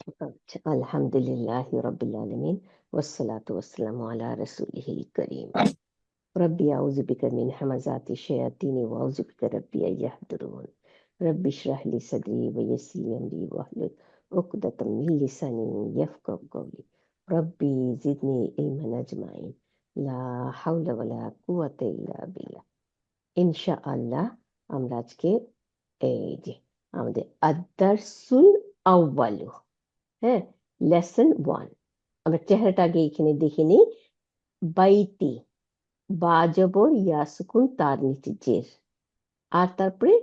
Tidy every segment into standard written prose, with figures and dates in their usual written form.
আচ্ছা, আলহামদুলিল্লাহ রব্বিল আলামিন ওয়াসসালাতু ওয়াসসালামু আলা রাসূলিহিল কারীম। রব্বি আউযু বিকা মিন হামাযাতি শায়াতিন ওয়া আউযু বিকা রব্বি আন ইয়াহদুরুন। রব্বি ইশরাহ লি সাদরি ওয়া ইয়াসসির লি আমরি ওয়াহলুল উকদাতাম মিন লিসানি ইয়াফকাহু কওলি। রব্বি জিদনি ইলমান আজমাইন। লা হাওলা ওয়ালা কুওয়াতা ইল্লা বিল্লাহ। ইনশাআল্লাহ আমরা আজকে এই যে আমাদের আদ-দারসুল আউয়ালু, হ্যাঁ, লেসন 1। আমরা চেহারাটা আগে এখানে দেখে নিই। বাইতি, বা জবর ইয়া সুকুন তার নিচে জের, আর তারপরে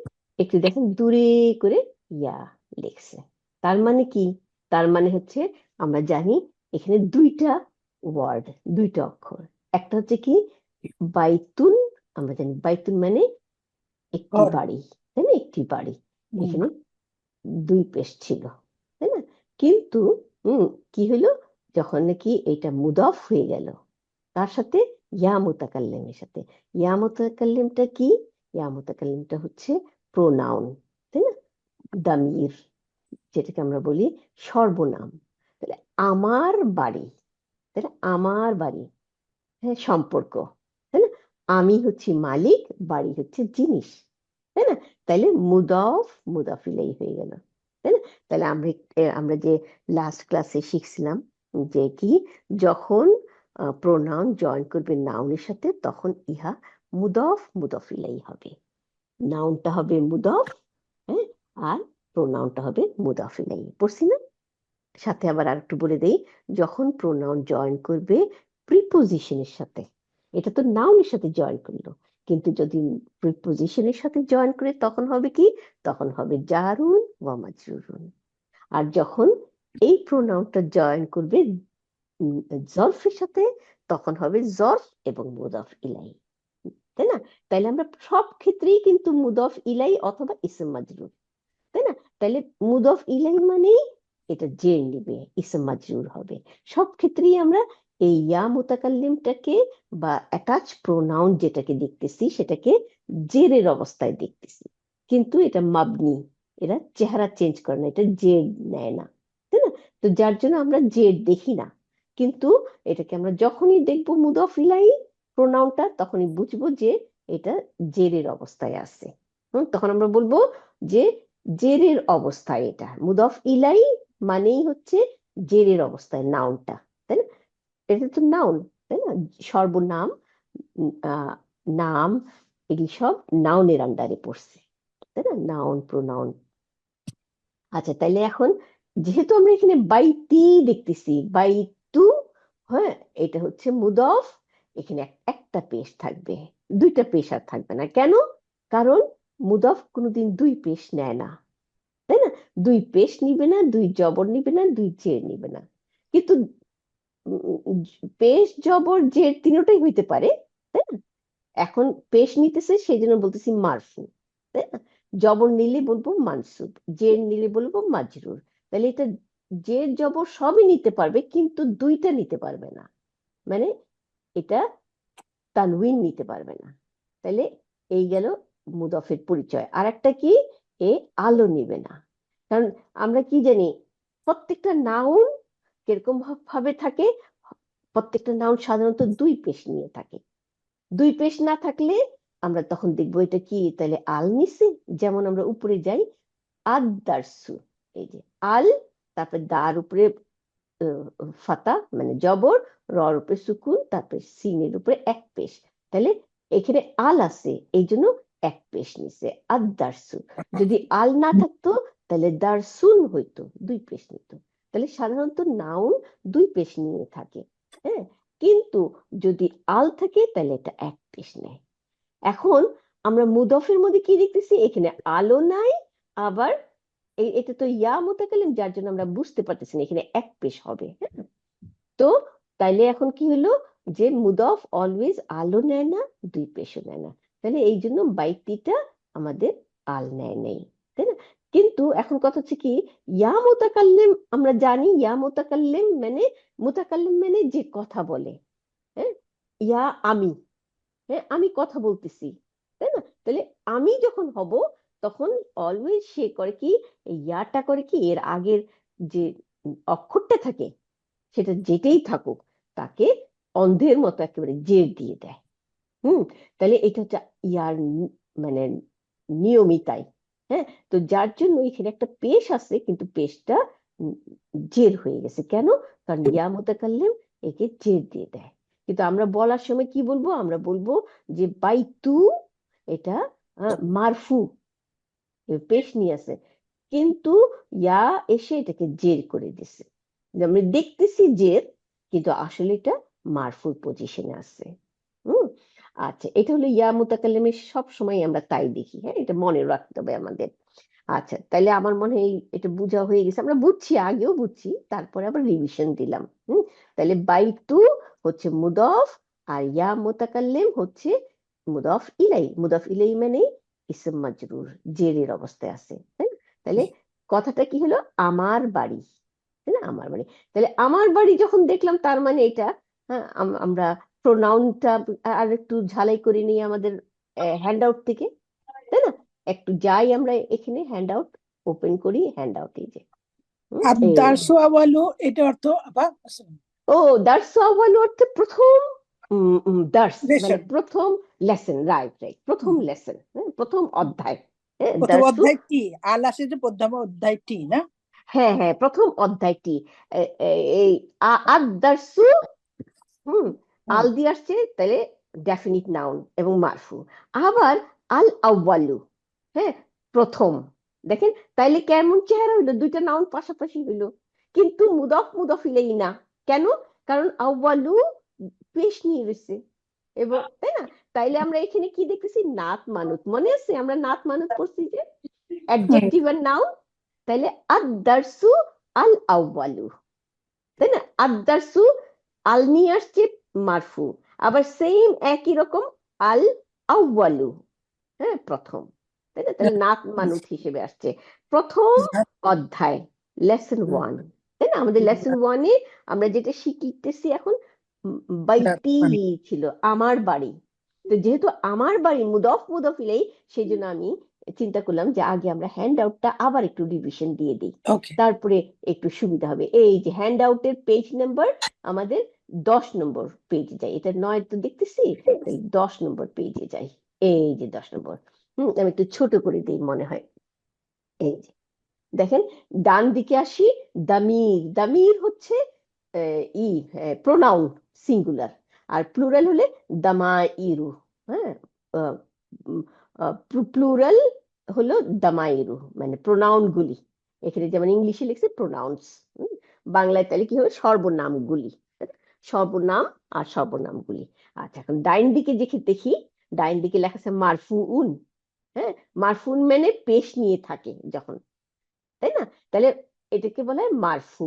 একটু দেখেন দূরে করে ইয়া লিখছে। তার মানে কি? তার মানে হচ্ছে আমরা জানি এখানে দুইটা ওয়ার্ড, দুইটা অক্ষর। একটা হচ্ছে কি বাইতুন, আমরা জানি বাইতুন মানে একটি ঘর। বাড়ি, তাই না? একটি বাড়ি। হুম। এখানে দুই পেশ ছিল, তাই না? কিন্তু কি হলো, যখন নাকি এটা মুদাফ হয়ে গেল তার সাথে ইয়া মুতাকাল্লিমের সাথে। ইয়া মুতাকাল্লিমটা কি? ইয়া মুতাকাল্লিমটা হচ্ছে প্রোনাউন, তাই না? দামির, যেটাকে আমরা বলি সর্বনাম। তাহলে আমার বাড়ি, তাহলে আমার বাড়ি, হ্যাঁ, সম্পর্ক, তাই না? আমি হচ্ছি মালিক, বাড়ি হচ্ছে জিনিস, তাই না? তাইলে মুদাফ মুদাফ ইলাইহি হয়ে গেল, তাই না? তাহলে আমরা যে লাস্ট ক্লাসে শিখছিলাম যে কি, যখন প্রোনাউন জয়েন করবে নাউনের সাথে তখন ইহা মুদাফ মুদাফ ইলাইহি হবে। নাউনটা হবে মুদাফ, হ্যাঁ, আর প্রোনাউনটা হবে মুদাফ ইলাইহি। পড়ছি না? সাথে আবার আরেকটু বলে দেই, যখন প্রোনাউন জয়েন করবে প্রিপোজিশনের সাথে, এটা তো নাউনের সাথে জয়েন করলো, কিন্তু যদি প্রিপোজিশনের সাথে জয়েন করে তখন হবে কি? তখন হবে জারুন ওয়া মাজরুরুন। আর যখন এই প্রোনাউনটা জয়েন করবে জরফের সাথে তখন হবে জরফ এবং মুদাফ ইলাই, তাই না? তাইলে আমরা সব ক্ষেত্রেই কিন্তু মুদাফ ইলাই অথবা ইসম মাজরুর, তাই না? তাহলে মুদফ ইলাই মানেই এটা জের নিবে, ইসম মাজরুর হবে। সব ক্ষেত্রেই আমরা এই ইয়া মুতাকাল্লিমটাকে বা অ্যাটাচ প্রোনাউন যেটাকে দেখতেছি সেটাকে জেরের অবস্থায় দেখতেছি, কিন্তু এটা মাবনি, এরা চেহারা চেঞ্জ করে না, এটা জের নেয় না, তাই না? তো যার জন্য আমরা জের দেখি না, কিন্তু এটাকে আমরা যখনই দেখবো মুদফ ইলাই প্রোনাউনটা তখনই বুঝবো যে এটা জেরের অবস্থায় আছে। তখন আমরা বলবো যে জেরের অবস্থায়, এটা মুদফ ইলাই মানেই হচ্ছে জেরের অবস্থায় নাউনটা, তাই না? এটা তো নাউন, তাই না? সর্বনাম, নাম, এগুলি সব নাউনের আন্ডারে পড়ছে, তাই না? Noun pronoun. আচ্ছা, তাইলে এখন যেহেতু আমরা এখানে বাইতি দেখতেছি, বাইতু, হ্যাঁ, এটা হচ্ছে মুদফ। এখানে একটা পেশ থাকবে, দুইটা পেশ আর থাকবে না। কেন? কারণ মুদফ কোনোদিন দুই পেশ নেয় না, তাই না? দুই পেশ নিবে না, দুই জবর নিবে না, দুই জের নিবে না। কিন্তু পেশ জবর জের তিনটাই হইতে পারে, তাই না? এখন পেশ নিতেছে সেই জন্য বলতেছি মারফু, তাই না? জবর নিলে বলবো মানসুব, জের নিলে বলবো মাজরুর। তাহলে এটা জের জবর সবই নিতে পারবে কিন্তু দুইটা নিতে পারবে না, মানে এটা তানউইন নিতে পারবে না। তাহলে এই গেল মুদফের পরিচয়। আর একটা কি, এ আলো নিবে না। কারণ আমরা কি জানি, প্রত্যেকটা নাউন কিরকম ভাবে থাকে, প্রত্যেকটা নাউন সাধারণত দুই পেশ নিয়ে থাকে। দুই পেশ না থাকলে আমরা তখন দেখবো এটা কি, তাহলে আল নিছে। যেমন আমরা উপরে যাই, আদ দারসু, এই যে আল, তারপরে দার উপরে ফাতা মানে জবর, রর উপরে সুকুন, তারপরে সিনের উপরে এক পেশ। তাহলে এখানে আল আছে এই জন্য এক পেশ নিছে, আদ দারসু। যদি আল না থাকতো তাহলে দারসুন হইতো, দুই পেশ নিত। তাহলে সাধারণত নাউন দুই পেশ নিয়ে থাকে, হ্যাঁ, কিন্তু যদি আল থাকে তাহলে এটা এক পেশ নেয়। এখন আমরা মুদফের মধ্যে কি দেখতেছি, এখানে আলো নাই, আবার এটা তো ইয়া মুতাকাল্লিম, যার জন্য আমরা বুঝতে পারতেছি না এখানে এক পেশ হবে, হ্যাঁ? তো তাইলে এখন কি হলো, যে মুদফ অলওয়েজ আলো নেয় না, দুই পেশও নেয় না। তাহলে এই জন্য বাইতিটা আমাদের আল নেয় নেই, তাই না? কিন্তু এখন কথা হচ্ছে কি, ইয়া মুতাকাল্লিম আমরা জানি, ইয়া মুতাকাল্লিম মানে, মুতাকাল্লিম মানে যে কথা বলে, হ্যাঁ, ইয়া আমি, হ্যাঁ, আমি কথা বলতেছি, তাই না? তাহলে আমি যখন হব তখন অলওয়েজ সে করে কি, এই ইয়াটা করে কি এর আগের যে অক্ষরটা থাকে, সেটা যেটাই থাকুক, তাকে অন্ধের মতো একেবারে জের দিয়ে দেয়। তাহলে এটা হচ্ছে ইয়ার মানে নিয়মই তাই। হ্যাঁ, তো যার জন্য এখানে একটা পেশ আছে, কিন্তু পেশটা জের হয়ে গেছে। কেন? কারণ ইয়া মুতাকাল্লিম একে জের দিয়ে দেয়। কিন্তু আমরা বলার সময় কি বলবো? আমরা বলবো যে বাইতু, এটা মারফু, পেশ নিয়ে আছে, কিন্তু ইয়া এসে এটাকে জের করে দিছে। আমরা দেখতেছি জের, কিন্তু আসলে এটা মারফুর পজিশনে আছে। হুম আচ্ছা, এটা হলো ইয়া মুতাকাল্লিমে সব সময় আমরা তাই দেখি। হ্যাঁ, এটা মনে রাখতে হবে আমাদের। আচ্ছা, তাহলে আমার মনে হয় এটা বোঝা হয়ে গেছে, আমরা বুঝছি, আগেও বুঝছি, তারপরে আবার রিভিশন দিলাম। তাহলে বাইতু হচ্ছে মুদফ, আর ইয়া মুতাকাল্লিম হচ্ছে মুদফ ইলাই। মুদফ ইলাই মানে ইসম মাজরুর, জেরের অবস্থায় আছে, তাই না? তাহলে কথাটা কি হলো? আমার বাড়ি, তাই না? আমার বাড়ি। তাহলে আমার বাড়ি যখন দেখলাম, তার মানে এটা, হ্যাঁ, আমরা প্রোনাউনটা আর একটু ঝালাই করে নিই আমাদের হ্যান্ড আউট থেকে, তাই না? একটু যাই আমরা এখানে হ্যান্ড আউট ওপেন করি, হ্যান্ড আউট এই যে আদারসু আওয়ালু, এটা অর্থ আপা ও দার্স আউয়াল অর্থে প্রথম, দার্স মানে লেসন। প্রথম লেসন, রাইট রাইট, প্রথম লেসন, প্রথম অধ্যায়। হ্যাঁ, প্রথম দার্সু, অধ্যায়টি আল আসে যে প্রথম অধ্যায়টি না? হ্যাঁ হ্যাঁ, প্রথম অধ্যায়টি। এই আদ-দারসু, আল দিয়ে আসছে, তাহলে ডেফিনিট নাউন এবং মারফু। আবার আল আউয়ালু, হ্যাঁ, প্রথম। দেখেন তাইলে কেমন চেহারা হইলো, দুইটা নাউন পাশাপাশি হইলো, কিন্তু মুদফ মুদফ ইলাইহি না। কেন? কারণ আউয়ালু পেশ নিয়ে রয়েছে, এবং তাই না? তাইলে আমরা এখানে কি দেখতেছি? নাত মানুত। মনে আছে আমরা নাত মানুত পড়ছি যে অ্যাডজেক্টিভ আর নাউন। তাইলে আদ-দারসু আল আউয়ালু, তাই না? আদ-দারসু আল নিয়ে আসছে মারফু, আবার সেম একই রকম আল আউয়ালু, হ্যাঁ, প্রথম, তাই না? তাহলে নাত মানুত হিসেবে আসছে প্রথম অধ্যায়, লেসন ওয়ান, তাই না? আমাদের লেসন ওয়ানে আমরা যেটা শিখতেছি এখন, বাইতি ছিল আমার বাড়ি। তো যেহেতু আমার বাড়ি মুদফ মুদফ ইলাই, সেই জন্য আমি চিন্তা করলাম যে আগে আমরা হ্যান্ড আউটটা আবার একটু রিভিশন দিয়ে দিই, ওকে। তারপরে একটু সুবিধা হবে। এই যে হ্যান্ড আউটের পেজ নাম্বার আমাদের 10 নম্বর পেজে যাই, এটা 9 তো দেখতেছি, তাই 10 নম্বর পেজে যাই। এই যে 10 নম্বর, আমি একটু ছোট করে দিই মনে হয়। এই যে দেখেন, ডান দিকে আসি, দামির। দামির হচ্ছে প্রোনাউন সিঙ্গুলার, আর প্লুরাল হলে দামাইরু। হ্যাঁ, প্লুরাল হলো দামাইরু, মানে প্রোনাউন গুলি। এখানে যেমন ইংলিশে লিখছে প্রোনাউন্স, বাংলায় তাহলে কি হবে? সর্বনামগুলি, সর্বনাম আর সর্বনামগুলি। আচ্ছা, এখন ডাইন দিকে দেখি, ডাইন দিকে লেখা আছে মারফুউন। হ্যাঁ, মারফুন মানে পেশ নিয়ে থাকে যখন, তাই না? তাহলে এটাকে বলা হয় মারফু।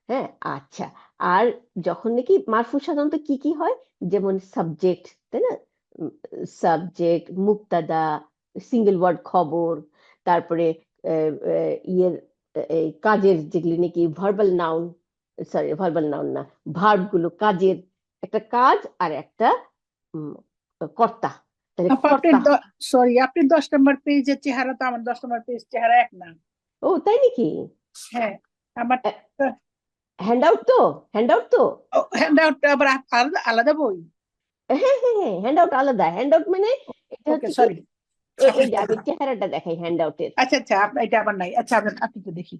হ্যাঁ, আচ্ছা। আর যখন নাকি মারফু সাধারণত কি কি হয়? যেমন সাবজেক্ট, তাই না? সাবজেক্ট, মুক্তাদা, সিঙ্গেল ওয়ার্ড খবর, তারপরে ইয়ের এই কাজের যেগুলি নাকি verbal noun, sorry verbal noun না, ভার্ব গুলো, কাজের একটা কাজ আর একটা উম, কর্তা, তাহলে আপা কর্তা। সরি, আপনি 10 নম্বর পেজের চেহারা তো আমার 10 নম্বর পেজ চেহারা এক না। ও তাই নাকি? হ্যাঁ, আমার হ্যান্ড আউট তো, হ্যান্ড আউট তো, হ্যান্ড আউট আবার আলাদা আলাদা বই। হ্যাঁ হ্যাঁ হ্যাঁ, হ্যান্ড আউট আলাদা। হ্যান্ড আউট মানে এটা ওকে, হচ্ছে কি, সরি। এই যে আমি চেহারাটা দেখাই হ্যান্ড আউটের। আচ্ছা আচ্ছা, আপনার এটা আবার নাই। আচ্ছা, আপনি তো দেখি।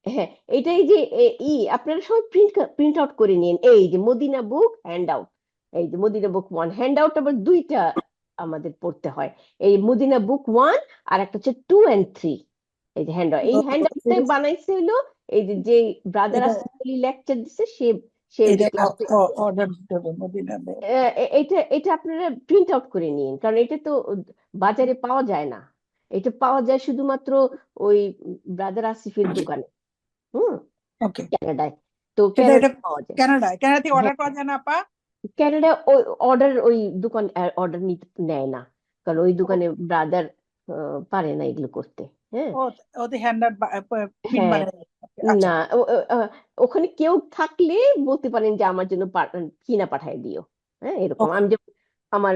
হ্যাঁ, এটাই যে আপনারা সবাই প্রিন্ট আউট করে নিন। এই যে মদিনা বুক হ্যান্ড আউট, এই যে Madina book one handout, আবার দুইটা আমাদের পড়তে হয়। এই মদিনা বুক ওয়ান, আর একটা হচ্ছে 2 and 3। এই যে হ্যান্ড আউট, এই হ্যান্ড আউটটা বানাইছে হলো এই যে যে ব্রাদার এটা আসিফ লেকচার দিছে, সে সে ওই যে এটা ক্লাসে। অর্ডার দিতে হবে মদিনা। এটা এটা আপনারা প্রিন্ট আউট করে নিন, কারণ এটা তো বাজারে পাওয়া যায় না। এটা পাওয়া যায় শুধুমাত্র ওই ব্রাদার আসিফের দোকানে, হুম, ওকে। কানাডায়। তো এটা এটা কানাডায় পাওয়া যায়। কানাডা থেকে হ্যাঁ, অর্ডার করা যায় না আপা? কানাডা ওই অর্ডার, ওই দোকান অর্ডার নিতে নেয় না, কারণ ওই দোকানে ব্রাদার পারে না এগুলো করতে। হ্যাঁ ও, ওদের হ্যান্ড প্রিন্ট হ্যাঁ, বানায়। আচ্ছা। না, ওখানে কেউ থাকলে বলতে পারেন যে আমার জন্য কিনা পাঠায় দিও। হ্যাঁ, এরকম ওকে আমি যে আমার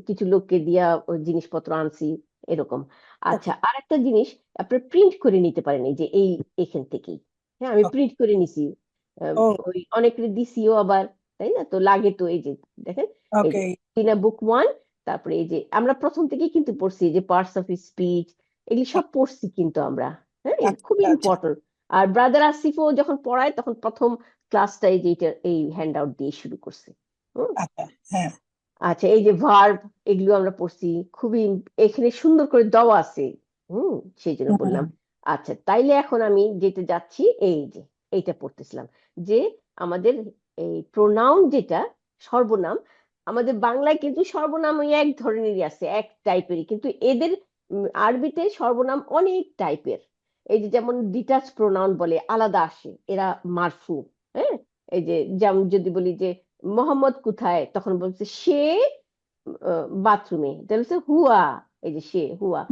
কিছু লোককে দিয়া ওই জিনিসপত্র আনছি, এরকম। আচ্ছা, ওকে আর একটা জিনিস, আপনার প্রিন্ট করে নিতে পারেন এই যে এখান থেকেই। হ্যাঁ, আমি প্রিন্ট করে নিছি, ও ওই অনেকের দিছিও আবার, তাই না? তো লাগে তো, এই যে দেখেন, এই যে ওকে টিনা বুক 1, তারপরে এই যে আমরা প্রথম থেকেই কিন্তু পড়ছি যে পার্টস অফ স্পিচ, এগুলি সব পড়ছি কিন্তু আমরা। হ্যাঁ, এটা খুবই আচ্ছা আচ্ছা ইম্পর্টেন্ট। আর ব্রাদার আসিফও যখন পড়ায় তখন প্রথম ক্লাসটা এই যে এই হ্যান্ড আউট দিয়ে শুরু করছে। হুম। আচ্ছা হ্যাঁ আচ্ছা, এই যে ভার্ব, এগুলো আমরা পড়ছি খুবই, এখানে সুন্দর করে দেওয়া আছে। সেই জন্য বললাম। আচ্ছা, তাইলে এখন আমি যেতে যাচ্ছি, এই যে এইটা পড়তেছিলাম, যে আমাদের এই প্রোনাউন যেটা সর্বনাম, আমাদের বাংলায় কিন্তু সর্বনাম ওই এক ধরনেরই আছে, এক টাইপেরই, কিন্তু এদের আরবিতে সর্বনাম অনেক টাইপের। এই যে যেমন ডিটাচ প্রোনাউন বলে, আলাদা আসে, এরা মারফু। হ্যাঁ, এই যে যেমন যদি বলি যে মোহাম্মদ কোথায়, তখন বলছে সে বাথরুমে, তাহলে হচ্ছে হুয়া, এই যে সে হুয়া।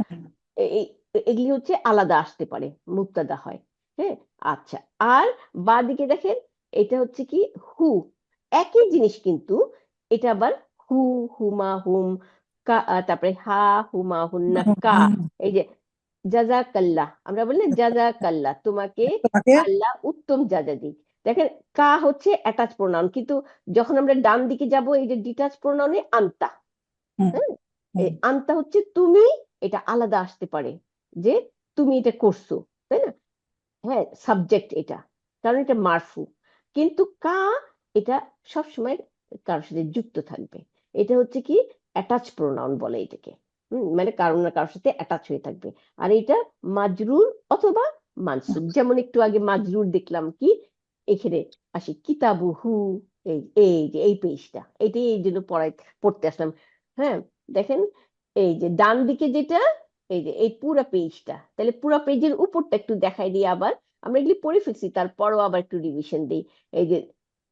এগুলি হচ্ছে আলাদা আসতে পারে, মুক্তাদা হয়। হ্যাঁ। আচ্ছা, আর বাদিকে দেখেন, এটা হচ্ছে কি হু, একই জিনিস কিন্তু এটা আবার হু, হুমা, হুম, কা, তারপরে হা, হুমা, হুন্না, কা। এই যে জাজাকাল্লাহ, আমরা বলি না, জাজাকাল্লাহ, তোমাকে তোমাকে আল্লাহ উত্তম জাজা দিক। দেখেন, কা হচ্ছে অ্যাটাচ প্রোনাউন, কিন্তু যখন আমরা ডান দিকে যাব, এই যে ডিটাচ প্রোনাউনে আন্তা। হুম হ্যাঁ, এই হুম আনতা হচ্ছে তুমি, এটা আলাদা আসতে পারে, যে তুমি এটা করছো, তাই না? হ্যাঁ, সাবজেক্ট এটা, কারণ এটা মারফু। কিন্তু কা, এটা সবসময় কারোর সাথে যুক্ত থাকবে। এটা হচ্ছে কি অ্যাটাচ প্রোনাউন বলে এটাকে। মানে কারোর না কারোর সাথে অ্যাটাচ হয়ে থাকবে। আর এটা মাজরুর অথবা মানসুব, যেমন একটু আগে মাজরুর দেখলাম কি, এখানে আসি কিতাবু হু, এই এই যে এই পেজটা, এটাই এই জন্য পড়তে আসলাম। হ্যাঁ, দেখেন, এই যে ডান দিকে যেটা, এই যে এই পুরা পেজটা, তাহলে পুরা পেজের উপরটা একটু দেখাই দিই আবার। আমরা এগুলি পড়ে ফেলছি, তারপরও আবার একটু রিভিশন দিই। এই যে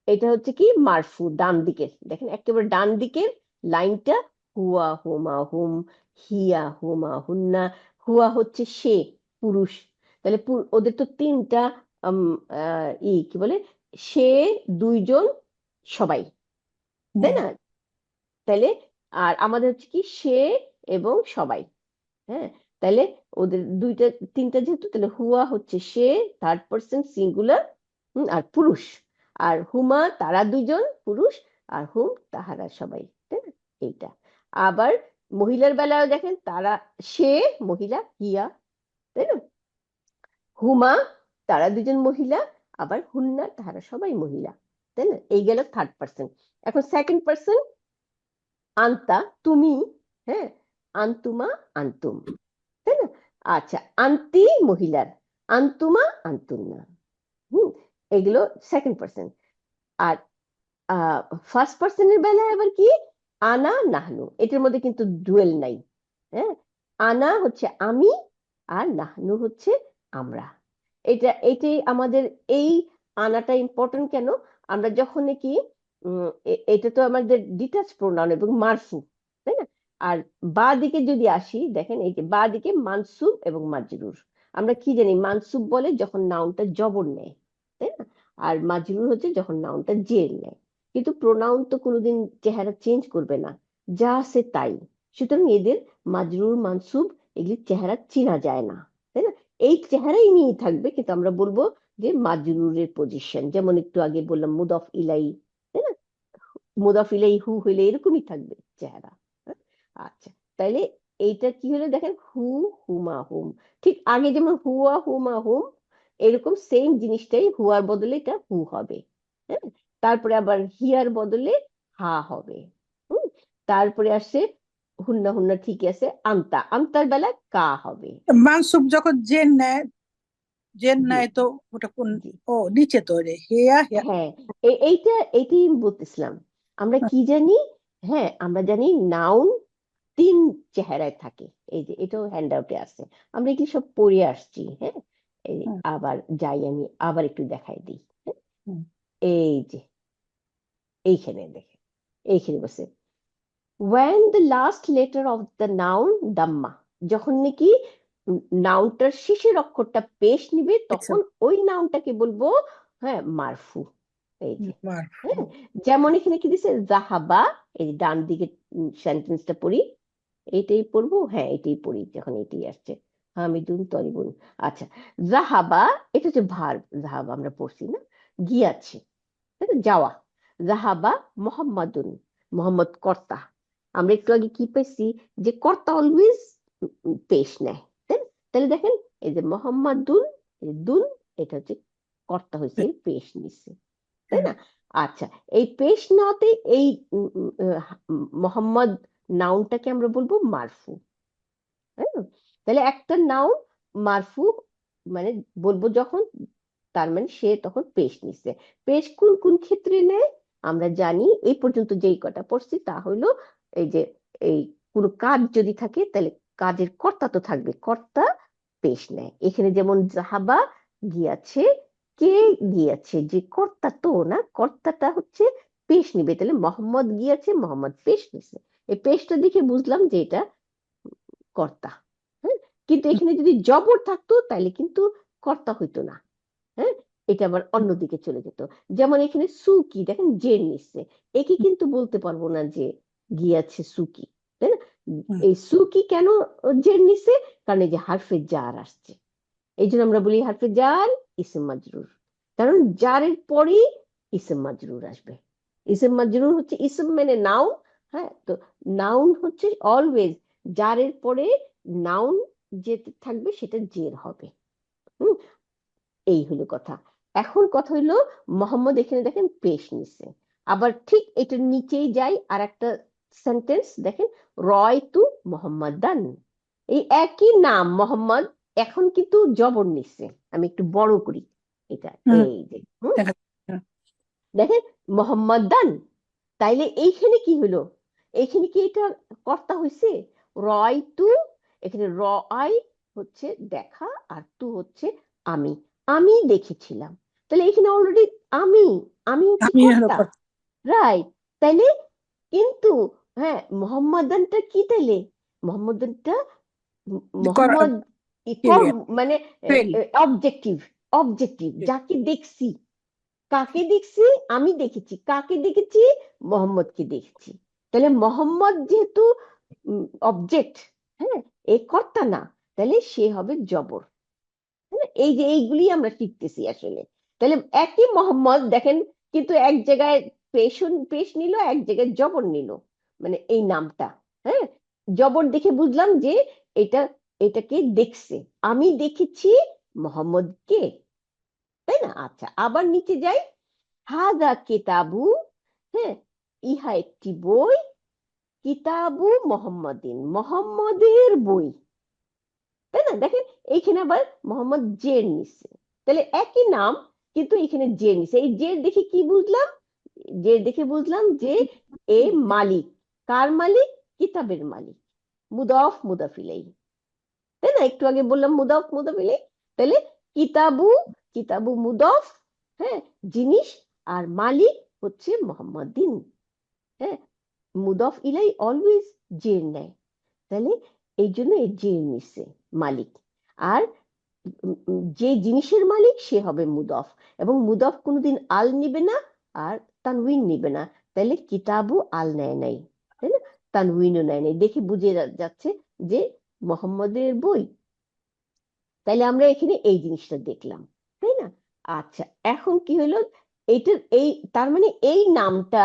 এটা হচ্ছে কি মারফু, ডান দিকের, দেখেন একেবারে ডান দিকের লাইনটা, হুয়া, হুমা, হুম, হিয়া, হুমা, হুন্না। হুয়া হচ্ছে সে, পুরুষ। তাহলে ওদের তো তিনটা কি বলে, সে, দুইজন, সবাই, তাই না? তাহলে আর আমাদের হচ্ছে কি সে এবং সবাই। হ্যাঁ, তাহলে ওদের দুইটা তিনটা যেহেতু, তাহলে হুয়া হচ্ছে সে, থার্ড পার্সন সিঙ্গুলার, আর পুরুষ। আর হুমা, তারা দুইজন পুরুষ, আর হুম, তাহারা সবাই, তাই না? এইটা আবার মহিলার বেলায় দেখেন, তারা, সে মহিলা, হিয়া, তাই না? হুমা, তারা দুজন মহিলা, আবার হুন্না, তাহারা সবাই মহিলা, তাই না? এই গেল থার্ড পার্সন। এখন সেকেন্ড পার্সন, আন্তা, তুমি। হ্যাঁ, আন্তুমা, আন্তুম, তাই না? আচ্ছা, আন্তি মহিলার, আন্তুমা, আন্তুন্না। হুম, এগুলো সেকেন্ড পার্সন। আর ফার্স্ট পার্সনের বেলায় আবার কি, আনা, নাহনু, এটার মধ্যে কিন্তু ডুয়েল নাই। হ্যাঁ, আনা হচ্ছে আমি, আর নাহনু হচ্ছে আমরা। এটাই আমাদের এই আনাটা ইম্পর্টেন্ট কেন, আমরা যখন কি এটা তো আমাদের ডিটাচ প্রোনাউন এবং মারফু, তাই না? আর বা দিকে যদি আসি, দেখেন এই যে বা দিকে মানসুব এবং মাজরুর। আমরা কি জানি, মানসুব বলে যখন নাউনটা জবর নেয়, তাই না? আর মাজরুর হচ্ছে যখন নাউনটা জের নেয়। কিন্তু প্রোনাউন তো কোনোদিন চেহারা চেঞ্জ করবে না, যা আছে তাই। সুতরাং এদের মাজরুর, মানসুব, এগুলির চেহারা চেনা যায় না, তাই না? এই চেহারাই নিয়ে থাকবে, কিন্তু আমরা বলবো যে মাজরুরের পজিশন, যেমন একটু আগে বললাম মুদফ ইলাই, তাই না? মুদফ ইলাই হু হইলে এরকমই থাকবে চেহারা। হ্যাঁ? আচ্ছা, তাইলে এইটা কি হলো দেখেন, হু, হুমা, হুম, ঠিক আগে যেমন হুয়া, হুমা, হুম, এরকম সেম জিনিসটাই হুয়ার বদলে এটা হু হবে। হ্যাঁ, তারপরে আবার হিয়ার বদলে হা হবে। হুম, তারপরে আসে হুন্না, হুন্না ঠিক আছে, আমতা, আমতার বেলায় কা হবে। মানসুব যখন জেন জি, নেয় তো ওটা কোন? জি, ও নিচে তো রে হেয়া হেয়া হ্যাঁ, এইটাই আমি বলতেছিলাম। আমরা কি জানি, হ্যাঁ, আমরা জানি নাউন তিন চেহারায় থাকে। এই যে এটাও হ্যান্ড আউটে আছে, আমরা এগুলি সব পড়ে আসছি। হ্যাঁ, এই হুম, আবার যাই, আমি আবার একটু দেখাই দিই। হ্যাঁ, হুম, এই যে এইখানে দেখে, এইখানে বসে, when the last letter of the noun damma, যখন নাকি নাউনটার শেষের অক্ষরটা পেশ নিবে, আচ্ছা তখন ওই নাউনটাকে বলবো, হ্যাঁ, মারফু। এই যে, মার হ্যাঁ, যেমন এখানে কি দিছে, জাহাবা, এই যে ডান দিকে সেন্টেন্সটা পড়ি, এইটাই পড়বো, হ্যাঁ এটাই পড়ি, যখন এটাই আসছে, হামিদুন তরিবুন। আচ্ছা, জাহাবা এটা হচ্ছে ভার্ব, জাহাবা আমরা পড়ছি না, গিয়াছে, তাই না? যাওয়া। জাহাবা মোহাম্মদুন, মোহাম্মদ কর্তা। আমরা একটু আগে কি পেয়েছি, যে কর্তা অলওয়েজ পেশ নেয়, তাই না? তাহলে দেখেন, এই যে মোহাম্মদুন, এই দুন, এটা হচ্ছে কর্তা হয়েছে, পেশ নিচ্ছে, তাই না? আচ্ছা, এই পেশ নেওয়াতে এই মোহাম্মদ নাউনটাকে আমরা বলবো মারফু। হ্যাঁ, তাহলে একটা নাউন মারফু মানে বলবো যখন, তার মানে সে তখন পেশ নিচ্ছে। পেশ কোন কোন ক্ষেত্রে নেয় আমরা জানি, এই পর্যন্ত যেই কটা পড়ছি তা হলো, এই যে এই কোনো কাজ যদি থাকে তাহলে কাজের কর্তা তো থাকবে, কর্তা পেশ নেয়। এখানে যেমন জাহাবা গিয়াছে, কে গিয়াছে, যে কর্তা তো না, কর্তাটা হচ্ছে পেশ নিবে, তাহলে মোহাম্মদ গিয়াছে, মোহাম্মদ পেশ নিছে। এই পেশটা দেখে বুঝলাম যে এটা কর্তা। হ্যাঁ, কিন্তু এখানে যদি জবর থাকতো তাহলে কিন্তু কর্তা হইতো না। হ্যাঁ, এটা আবার অন্যদিকে চলে যেত। যেমন এখানে সুকি, দেখেন জের নিচ্ছে, একে কিন্তু বলতে পারবো না যে গিয়াছে সুকি, তাই না? এই সুকি কেন জের নিচ্ছে? কারণ এই যে হারফে জার আসছে, এই জন্য আমরা বলি হারফে জার ইসম মাজরুর, কারণ জারের পরেই ইসম মাজরুর আসবে। ইসম মাজরুর হচ্ছে ইসম মানে নাউন। হ্যাঁ, তো নাউন হচ্ছে অলওয়েজ জারের পরে নাউন যে থাকবে সেটা জের হবে। হুম, এই হলো কথা। এখন কথা হইলো, মোহাম্মদ এখানে দেখেন পেশ নিছে, আবার ঠিক এটার নিচেই যাই আর একটা সেন্টেন্স দেখেন, রয়তু মোহাম্মদান, এই একই নাম মোহাম্মদ, এখন কিন্তু জবর নিচ্ছে। আমি একটু বড় করি এটা, এই যে দেখেন মোহাম্মদান, তাইলে এইখানে কি হলো, এইখানে কি এটা কর্তা হয়েছে? রয়তু, এখানে রয় হচ্ছে দেখা, আর তু হচ্ছে আমি, আমি দেখেছিলাম। তাহলে এখানে অলরেডি আমি, আমি হচ্ছে আমি হলো কর্তা, রাইট? তাইলে কিন্তু হ্যাঁ, মোহাম্মদানটা কি তাইলে? মোহাম্মদানটা মোহাম্মদ কর্ম মানে অবজেক্টিভ, অবজেক্টিভ যাকে দেখছি, কাকে দেখছি? আমি দেখেছি, কাকে দেখেছি? মোহাম্মদকে দেখেছি। তাহলে মোহাম্মদ যেহেতু অবজেক্ট, হ্যাঁ, এ কর্তা না, তাহলে সে হবে জবর। হ্যাঁ, এই যে এইগুলি আমরা শিখতেছি আসলে। তাহলে একই মোহাম্মদ দেখেন, কিন্তু এক জায়গায় পেশ নিল, এক জায়গায় জবর নিল, মানে এই নামটা। হ্যাঁ, জবর দেখে বুঝলাম যে এটা, এটাকে দেখছে, আমি দেখেছি মোহাম্মদকে, তাই না? আচ্ছা, আবার নিচে যাই, হাদা কিতাবু, হ্যাঁ, ইহা একটি বই, কিতাবু মোহাম্মদিন, মোহাম্মদের বই, তাই না? দেখেন এইখানে আবার মোহাম্মদ জের নিচ্ছে, তাহলে একই নাম কিন্তু এখানে জের নিচ্ছে। এই জের দেখে কি বুঝলাম? জের দেখে বুঝলাম যে এ মালিক, কার মালিক? কিতাবের মালিক, মুদাফ মুদাফ ইলাইহি, তাই না? একটু আগে বললাম মুদাফ মুদাফ ইলাইহি, তাহলে কিতাবু, কিতাবু মুদাফ, হ্যাঁ, জিনিস, আর মালিক হচ্ছে মোহাম্মদিন। হ্যাঁ, মুদাফ ইলাই অলওয়েজ জের নেয়, তাহলে এই জন্য এই জের নিচ্ছে মালিক। আর যে জিনিসের মালিক সে হবে মুদাফ, এবং মুদাফ কোনোদিন আল নিবে না আর তানউইন নিবে না, তাহলে কিতাবু আল নেয় নাই, তাই না? তানউইনও নেয় নাই, দেখে বুঝে যাচ্ছে যে মোহাম্মদের বই। তাইলে আমরা এখানে এই জিনিসটা দেখলাম, তাই না? আচ্ছা, এখন কি হলো, এইটার এই, তার মানে এই নামটা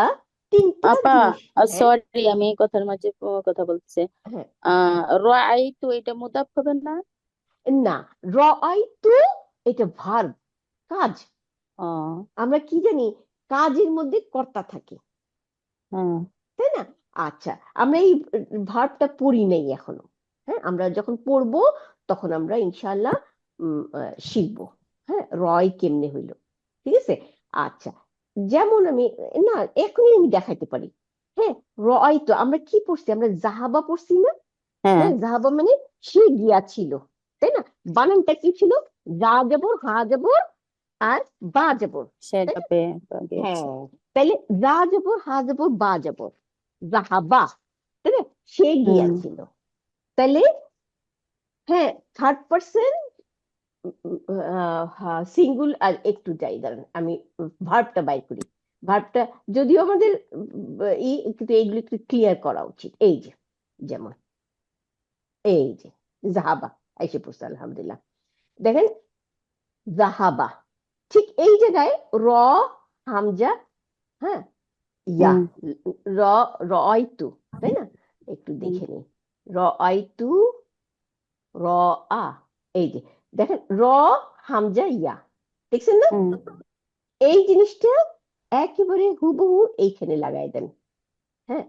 তিনটা আপা, জিনিস। হ্যাঁ, সরি আমি এই কথার মাঝে কথা বলতেছি। হ্যাঁ, রাই তো এটা মুদাফ হবে না? না, রাআইতু এটা ভার্ব, কাজ। ও, আমরা কি জানি, কাজের মধ্যে কর্তা থাকে, হ্যাঁ, তাই না? আচ্ছা, আমরা এই ভার্বটা পড়ি নাই এখনো। হ্যাঁ, আমরা যখন পড়বো তখন আমরা ইনশাআল্লাহ শিখবো, হ্যাঁ, রয় কেমনে হইলো, ঠিক আছে? আচ্ছা, যেমন আমি, না এখনই আমি দেখাইতে পারি। হ্যাঁ, রয় তো আমরা কি পড়ছি, আমরা জাহাবা পড়ছি না? হ্যাঁ, হ্যাঁ, জাহাবা মানে সে গিয়াছিল, তাই না? বানানটা কি ছিল? যা যাবর, হা যাবর, আর বা যাবর, তাই সেটা না? পেয়ে গেছে। হ্যাঁ, তাহলে যা যাবর, হা যাবর, বা যাবর, জাহাবা, তাই না? সে হুম, গিয়াছিল। তাহলে হ্যাঁ, থার্ড পার্সন সিঙ্গুল, আর একটু যাই দাঁড়ান আমি ভার্বটা বাইর করি। ভার্বটা যদিও আমাদের কিন্তু এইগুলো একটু ক্লিয়ার করা উচিত। এই যে, যেমন এই যে জাহাবা, এসে পড়ছে আলহামদুলিল্লাহ। দেখেন জাহাবা, ঠিক এই জায়গায় র হামজা, হ্যাঁ ইয়া, হুম র রয়তু, তাই না? একটু হুম দেখে নিই, রয়তু, র আ, এই যে দেখেন র হামজা ইয়া, দেখছেন না? হুম এই জিনিসটা একেবারে হুবহু এইখানে লাগাই দেন। হ্যাঁ,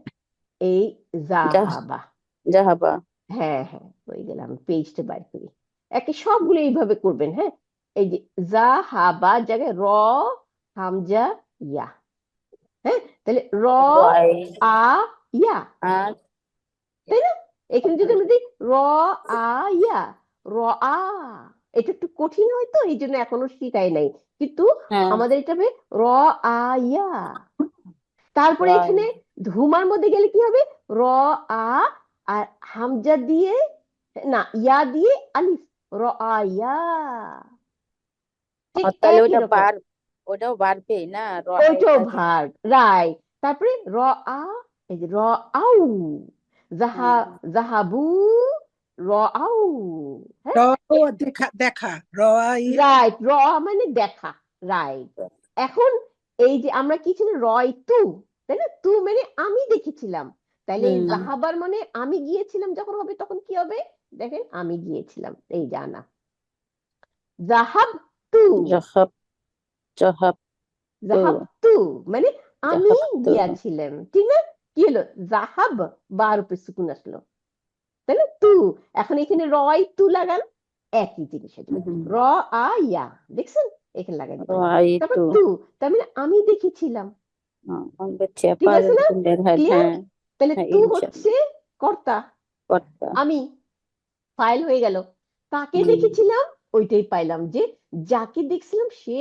এই জাহাবা, জাহাবা। হ্যাঁ হ্যাঁ হয়ে গেলাম, পেজটা বাইর করি, একে সবগুলো এইভাবে করবেন। হ্যাঁ, এই যে জাহাবা জায়গায় র হামজা ইয়া, হ্যাঁ তাহলে র রয় আ ইয়া, আর তাই না? এখানে যদি আমরা দিই র আ ইয়া, র আ, এটা একটু কঠিন হয়তো এই জন্য এখনো শিখাই নাই, কিন্তু হ্যাঁ আমাদের এটা হবে র আ ইয়া। তারপরে রয় এখানে ধুমার মধ্যে গেলে কি হবে, র আ আর হামজা দিয়ে, না ইয়া দিয়ে আলিফ, র আ ইয়া, ঠিক তাহলে একই ওটা রকম। বার, ওটাও বাড়বে না ওইটাও রয়টা যে। ভার, রাইট। তারপরে র আ, এই যে র আউ, জাহা হুম জাহাবু, র আউ, হ্যাঁ দেখা দেখা রাইট, র মানে দেখা, রাইট। এখন এই যে আমরা কি ছিল রয় তু, তাই না? তু মানে আমি দেখেছিলাম, তাহলে এই হুম জাহাবার মানে আমি গিয়েছিলাম যখন হবে তখন কি হবে, দেখেন আমি গিয়েছিলাম, এই জানা, জাহাব তু, জাহাব, জাহাব তো, জাহাব তু মানে আমি জাহাব তো। গিয়াছিলাম, ঠিক না? কি হলো, জাহাব বার উপরে সুকুন আসলো, তাই না? তু, এখন এখানে রয় তু লাগান, একই জিনিস হয়ে যাবে, হুম, র আ ইয়া, দেখছেন? এখানে লাগাই দিবেন, রয় তারপর তো। তু, তার মানে আমি দেখেছিলাম, ঠিক চেপা আছে না? ক্লিয়ার? হ্যাঁ। তাহলে হ্যাঁ তু ইনশাল্লাহ। হচ্ছে কর্তা, কর্তা। আমি ফাইল হয়ে গেল, তাকে হুম দেখেছিলাম, ওইটাই পাইলাম যে যাকে দেখছিলাম সে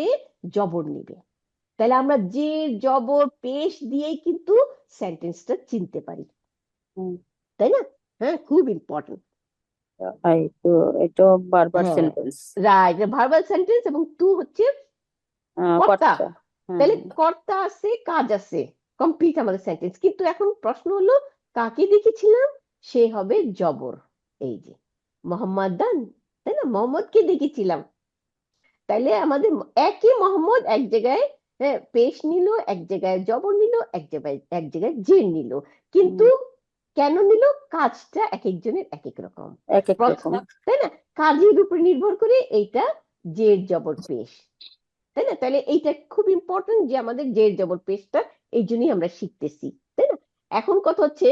জবর নিবে, তাহলে আমরা যে জবর পেশ দিয়েই কিন্তু সেন্টেন্সটা চিনতে পারি, হুম তাই না? হ্যাঁ, খুব ইম্পর্টেন্ট। রয় তো, এটা বারবার হ্যাঁ সেন্টেন্স। রাইট, ভার্বাল সেন্টেন্স, এবং তু হচ্ছে কর্তা, কর্তা। হ্যাঁ তাহলে কর্তা আছে, কাজ আছে, কমপ্লিট আমাদের সেন্টেন্স। কিন্তু এখন প্রশ্ন হলো কাকে দেখেছিলাম, সে হবে জবর, এই যে মোহাম্মদান, তাই না? মোহাম্মদকে দেখেছিলাম, তাইলে আমাদের একই মোহাম্মদ এক জায়গায় পেশ নিল, এক জায়গায় জবর নিল, এক জায়গায় জের নিল, কিন্তু কেন নিল, কাজটা এক একজনের এক এক রকম, এক এক রকম। তাই না? কাজের উপর নির্ভর করে এইটা জের জবর পেশ, তাই না? তাহলে এইটা খুব ইম্পর্টেন্ট যে আমাদের জের জবর পেশটা এই জন্যই আমরা শিখতেছি, তাই না? এখন কথা হচ্ছে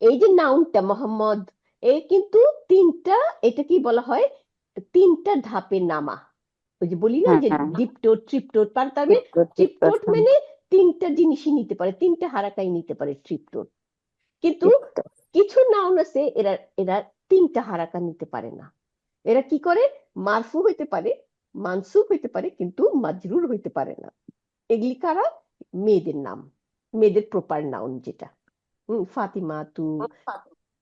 এই যে নাউনটা মোহাম্মদ, এই কিন্তু তিনটা, এটা কি বলা হয়, তিনটা ধাপে নামা, ওই যে বলি না হ্যাঁ যে হ্যাঁ ডিপটোট ট্রিপটোট, পারতাবে টিপটপ টিপটপ। ট্রিপটোট মানে তিনটা জিনিসই নিতে পারে, তিনটা হারাকাই নিতে পারে ট্রিপটোট, কিন্তু টিপটপ। কিছু নাউন আছে এরা এরা তিনটা হারাকা নিতে পারে না, এরা কি করে, মারফু হইতে পারে, মানসুব হইতে পারে, কিন্তু মাজরুর হইতে পারে না। এগুলি কারা, মেয়েদের নাম, মেয়েদের প্রপার নাউন যেটা, ফাতিমা তু,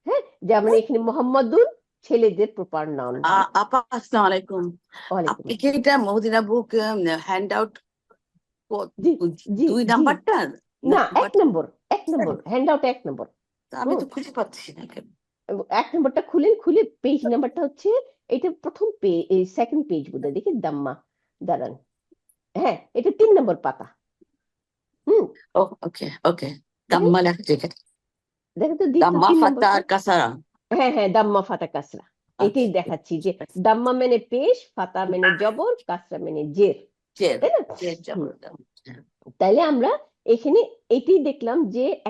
হ্যাঁ যেমন এখানে মোহাম্মদুন ছেলেদের প্রপার নাউন। আপা আসসালামু আলাইকুম। ওয়ালাইকুম আপনি কি আসসালাম। এটা মদিনা বুক হ্যান্ড আউট জি জি দুই জি, নাম্বারটা না নাম্বার? এক নম্বর হ্যান্ড আউট, এক নম্বর। আমি তো খুঁজে পাচ্ছি না কেন। এক নম্বরটা খুলেন, খুলে পেজ নাম্বারটা হচ্ছে এটা প্রথম পেজ, সেকেন্ড পেজ বোধহয়, দেখি দাম্মা, দাঁড়ান, হ্যাঁ এটা 3 নম্বর পাতা। হুম, ও ওকে ওকে। দেখেন, দাম্মা লেখা যেখানে, দেখেন তো দ্বিতীয় দাম্মা 3 নম্বর ফাতার কাসারা। হ্যাঁ হ্যাঁ, দাম্মা ফাতা কাসরা, এটাই দেখাচ্ছি যে দাম্মা মানে পেশ, ফাতা মানে জবর, কাসরা মানে জের, জের, তাই না? জের হুম, জবর দাম। তাইলে আমরা এখানে এটাই দেখলাম যে যাতে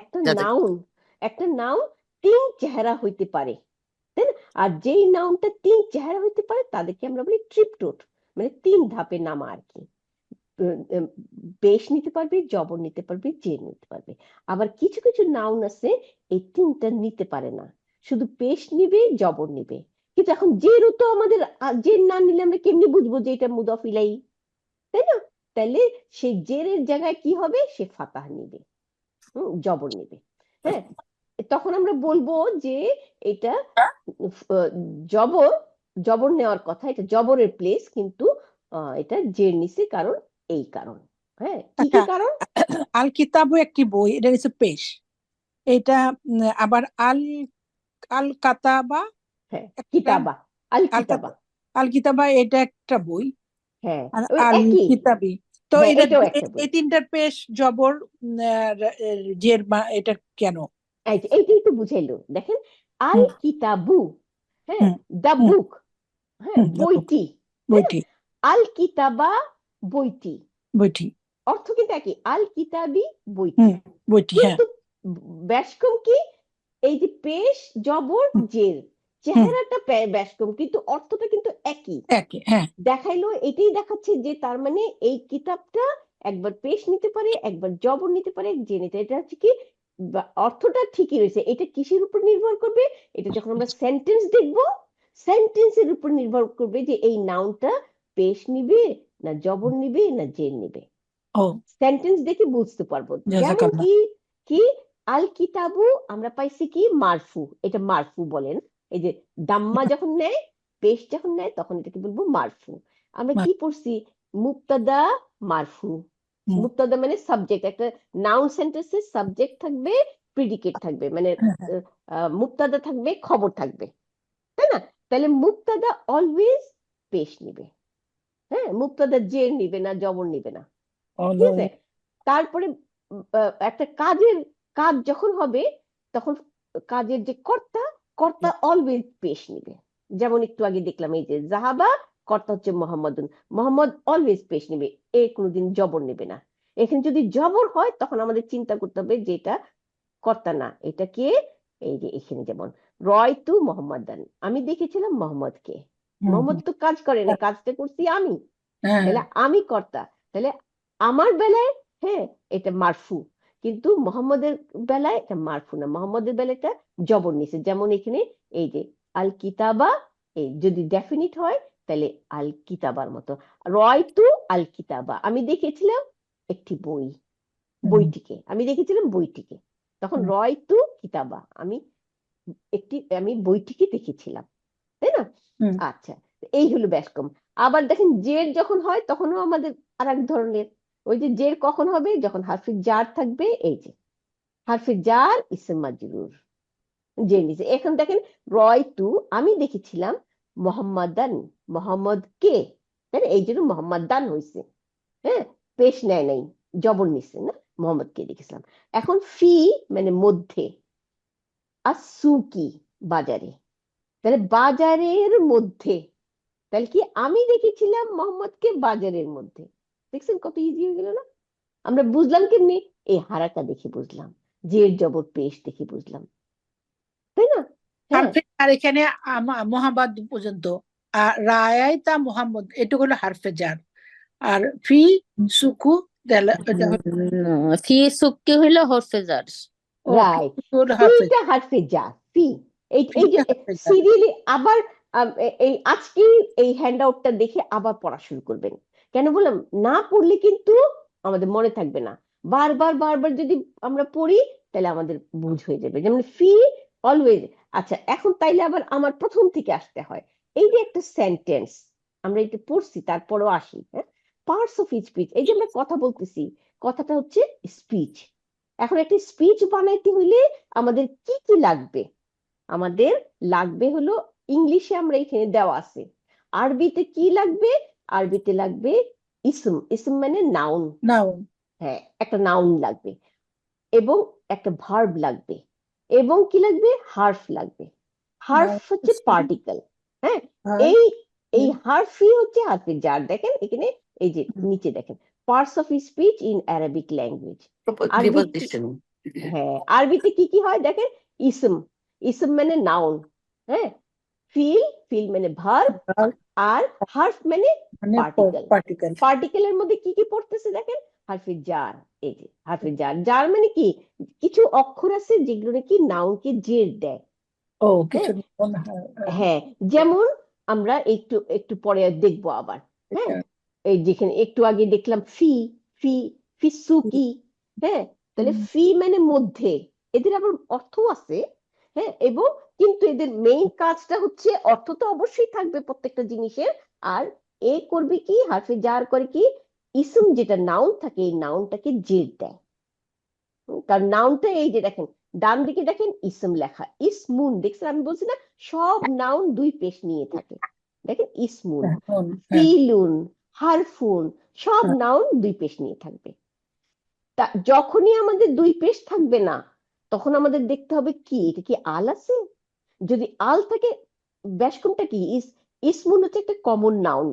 একটা নাউন 3 চেহারা হইতে পারে, তাই না? আর যেই নাউনটা 3 চেহারা হইতে পারে তাদেরকে আমরা বলি ট্রিপটোট, মানে 3 ধাপে নামা আর কি। পেশ নিতে পারবে, জবর নিতে পারবে, জের নিতে পারবে। আবার কিছু কিছু নাউন আছে এই 3টা নিতে পারে না, শুধু পেশ নিবে, জবর নিবে, কিন্তু এখন জেরও তো আমাদের, জের না নিলে আমরা কেমনি বুঝবো যে এটা মুদাফ ইলাইহি, তাই না? তাহলে সেই জেরের জায়গায় কি হবে, সে ফাতাহ নিবে, জবর নিবে। হ্যাঁ, তখন আমরা বলবো যে এটা জবর, জবর নেওয়ার কথা, এটা জবরের প্লেস, কিন্তু এটা জের নিছে, কারণ এই কারণ, হ্যাঁ কি কি আচ্ছা, কারণ, আল কিতাবও একটি বই, এটা নিচে পেশ, এটা আবার আল আল কাতাবা হ্যাঁ একটা কিতাবা, আল আল কিতাবা। আল কিতাবা এটা একটা বই, হ্যাঁ, আর ওই আল একই। কিতাবি। তো হ্যাঁ, এটা এটাও একটা বই। এই তিনটার পেশ জবর জের এটা কেন? এইটাই তো বুঝাইলো, দেখেন আল হুম কিতাবু, হ্যাঁ, হুম দা হুম বুক, হ্যাঁ, হুম বইটি, তাই না? বইটি আল কিতাবা বইটি, বইটি অর্থ কিন্তু একই, আল কিতাবি বইটি। হুম বইটি, হ্যাঁ। কিন্তু ব্যাসকম কি, এই যে পেশ জবর হুম জের, হুম চেহারাটা ব্যাসকম, কিন্তু অর্থটা কিন্তু একই। একই, হ্যাঁ। দেখাইলো, এটাই দেখাচ্ছে যে তার মানে এই কিতাবটা একবার পেশ নিতে পারে, একবার জবর নিতে পারে, যে নিতে, এটা হচ্ছে কি অর্থটা ঠিকই রয়েছে। এটা কিসের উপর নির্ভর করবে? এটা যখন আমরা সেন্টেন্স দেখব, সেন্টেন্সের উপর নির্ভর করবে যে এই নাউনটা পেশ নিবে না জবর নিবে না জের নিবে। ও সেন্টেন্স দেখে বুঝতে পারবো। যেমন জাযাকাল্লাহ। কি কি আল কিতাবু আমরা পাইছি কি মারফু, এটা মারফু বলেন। এই যে দাম্মা যখন নেয়, পেশ যখন নেয়, তখন এটাকে বলবো মারফু। আমরা কি পড়ছি? মুবতাদা মারফু। হুম মুবতাদা মানে সাবজেক্ট, একটা নাউন সেন্টেন্সে সাবজেক্ট থাকবে, প্রিডিকেট থাকবে, মানে হ্যাঁ হ্যাঁ মুবতাদা থাকবে, খবর থাকবে, তাই না? তাহলে মুবতাদা অলওয়েজ পেশ নিবে, হ্যাঁ, মুবতাদা জের নিবে না, জবর নিবে না, ঠিক আছে? তারপরে একটা কাজ যখন হবে, তখন কাজের যে কর্তা, কর্তা অলওয়েজ পেশ নিবে। যেমন একটু আগে দেখলাম, এই যে জাহাবা, কর্তা হচ্ছে মোহাম্মদুন, মোহাম্মদ অলওয়েজ পেশ নিবে, এ কোনোদিন জবর নেবে না। এখানে যদি জবর হয়, তখন আমাদের চিন্তা করতে হবে যে এটা কর্তা না, এটা কে? এই যে এখানে যেমন রয়তু মোহাম্মদান, আমি দেখেছিলাম মোহাম্মদকে। হুম মোহাম্মদ হুম তো কাজ করে না, কাজটা করছি আমি, হ্যাঁ তাহলে আমি কর্তা। তাহলে আমার বেলায়, হ্যাঁ, এটা মারফু, কিন্তু মোহাম্মদের বেলায় এটা মারফু না, মোহাম্মদের বেলায় এটা জবর নিছে। যেমন এখানে এই যে আল কিতাবা, এই যদি ডেফিনিট হয় তাহলে আল কিতাবার মতো। রয়তু আল কিতাবা, আমি দেখেছিলাম একটি বই, বইটিকে আমি দেখেছিলাম, বইটিকে। তখন হুম রয়তু কিতাবা, আমি বইটিকে দেখেছিলাম, তাই না? হুম আচ্ছা, এই হলো ব্যাসকম। আবার দেখেন জের যখন হয়, তখনও আমাদের আর এক ধরনের, ওই যে জের কখন হবে? যখন হারফে জার থাকবে, এই যে হারফে জার ইসম মাজরুর, যে নিচে। এখন দেখেন রয়তু, আমি দেখেছিলাম মোহাম্মদান, মোহাম্মদ কে, তাই না? এই জন্য মোহাম্মদান হয়েছে, হ্যাঁ, পেশ নেয় নাই, জবর নিছে না, মোহাম্মদ কে দেখেছিলাম। এখন ফি মানে মধ্যে, আর সুকি বাজারে, তাহলে বাজারের মধ্যে, তাহলে কি আমি দেখেছিলাম মোহাম্মদকে বাজারের মধ্যে। দেখছেন কত ইজি হয়ে গেল না? আমরা বুঝলাম কেমনি? এই হারাকা দেখে বুঝলাম, জের জবর পেশ দেখে বুঝলাম, তাই না? হ্যাঁ, হারফে জার এখানে মোহাম্মদ পর্যন্ত, আর রায়াইতা মোহাম্মদ এটা হলো হারফে জার, আর ফি সুকু এটা হলো, ফি সুক্কি হইলো হরফে জার। ও ফি রাইট, সুকু হলো হারফে ফিটা হারফে যা, ফি। এই যে ফিটা হারফে জার। সিরিয়ালি আবার এই আজকে এই হ্যান্ড আউটটা দেখে আবার পড়া শুরু করবেন। কেন বললাম? না পড়লে কিন্তু আমাদের মনে থাকবে না। বারবার বারবার যদি আমরা পড়ি, তাহলে আমাদের বুঝ হয়ে যাবে। যেমন ফি অলওয়েজ। আচ্ছা, এখন তাইলে আবার আমার প্রথম থেকে আসতে হয়। এই যে একটা সেন্টেন্স আমরা এটা পড়ছি, তারপরও আসি, হ্যাঁ, পার্টস অফ স্পিচ। এই যে আমরা কথা বলতেছি, কথাটা হচ্ছে স্পিচ। এখন একটা স্পিচ বানাইতে হইলে আমাদের কি কি লাগবে? আমাদের লাগবে হলো, ইংলিশে আমরা এখানে দেওয়া আছে, আরবিতে কি লাগবে? আরবিতে লাগবে ইসম, ইসম মানে নাউন, নাউন, হ্যাঁ, একটা নাউন লাগবে, এবং একটা ভার্ব লাগবে, এবং কি লাগবে? হার্ফ লাগবে। হার্ফ হচ্ছে পার্টিকেল, হ্যাঁ। এই এই হার্ফই হচ্ছে হার্ফে জার। দেখেন এখানে, এই যে নিচে দেখেন, parts of speech in Arabic language. আরবি, Preposition. হ্যাঁ, আরবিতে কি কি হয় দেখেন? ইসম, ইসম মানে নাউন, হ্যাঁ, ফিল, ফিল মানে ভার্ব, আর হার্ফ মানে মানে পার্টিকেল। পার্টিকেল। পার্টিকেলের মধ্যে কি কি পড়তেছে দেখেন? হারফে জার, এই যে হারফে জার। জার মানে কি? কিছু অক্ষর আছে যেগুলো নাকি নাউনকে জের দেয়, ও হ্যাঁ, কিছু হ্যাঁ। যেমন আমরা একটু একটু পরে দেখবো আবার, হ্যাঁ, এই যেখানে একটু আগে দেখলাম ফি, ফি, ফিসুকি, হ্যাঁ, তাহলে ফি মানে মধ্যে, এদের আবার অর্থ আছে, হ্যাঁ, এবং কিন্তু এদের মেইন কাজটা হচ্ছে, অর্থ তো অবশ্যই থাকবে প্রত্যেকটা জিনিসের, আর এ করবে কি? হারফে জার করে কি? ইসম যেটা নাউন থাকে, এই নাউনটাকে জের দেয়। কারণ নাউনটা এই যে দেখেন, ডান দিকে দেখেন ইসম লেখা, ইসমুন, দেখছেন আমি বলছি না সব নাউন দুই পেশ নিয়ে থাকে, দেখেন ইসমুন, হ্যাঁ, ফিলুন, হারফুন, সব নাউন দুই পেশ নিয়ে থাকবে। তা যখনই আমাদের দুই পেশ থাকবে না, তখন আমাদের দেখতে হবে কি এটা কি আল আছে। যদি আল থাকে, ব্যাসকোণটা কি ইসমুন হচ্ছে একটা কমন নাউন,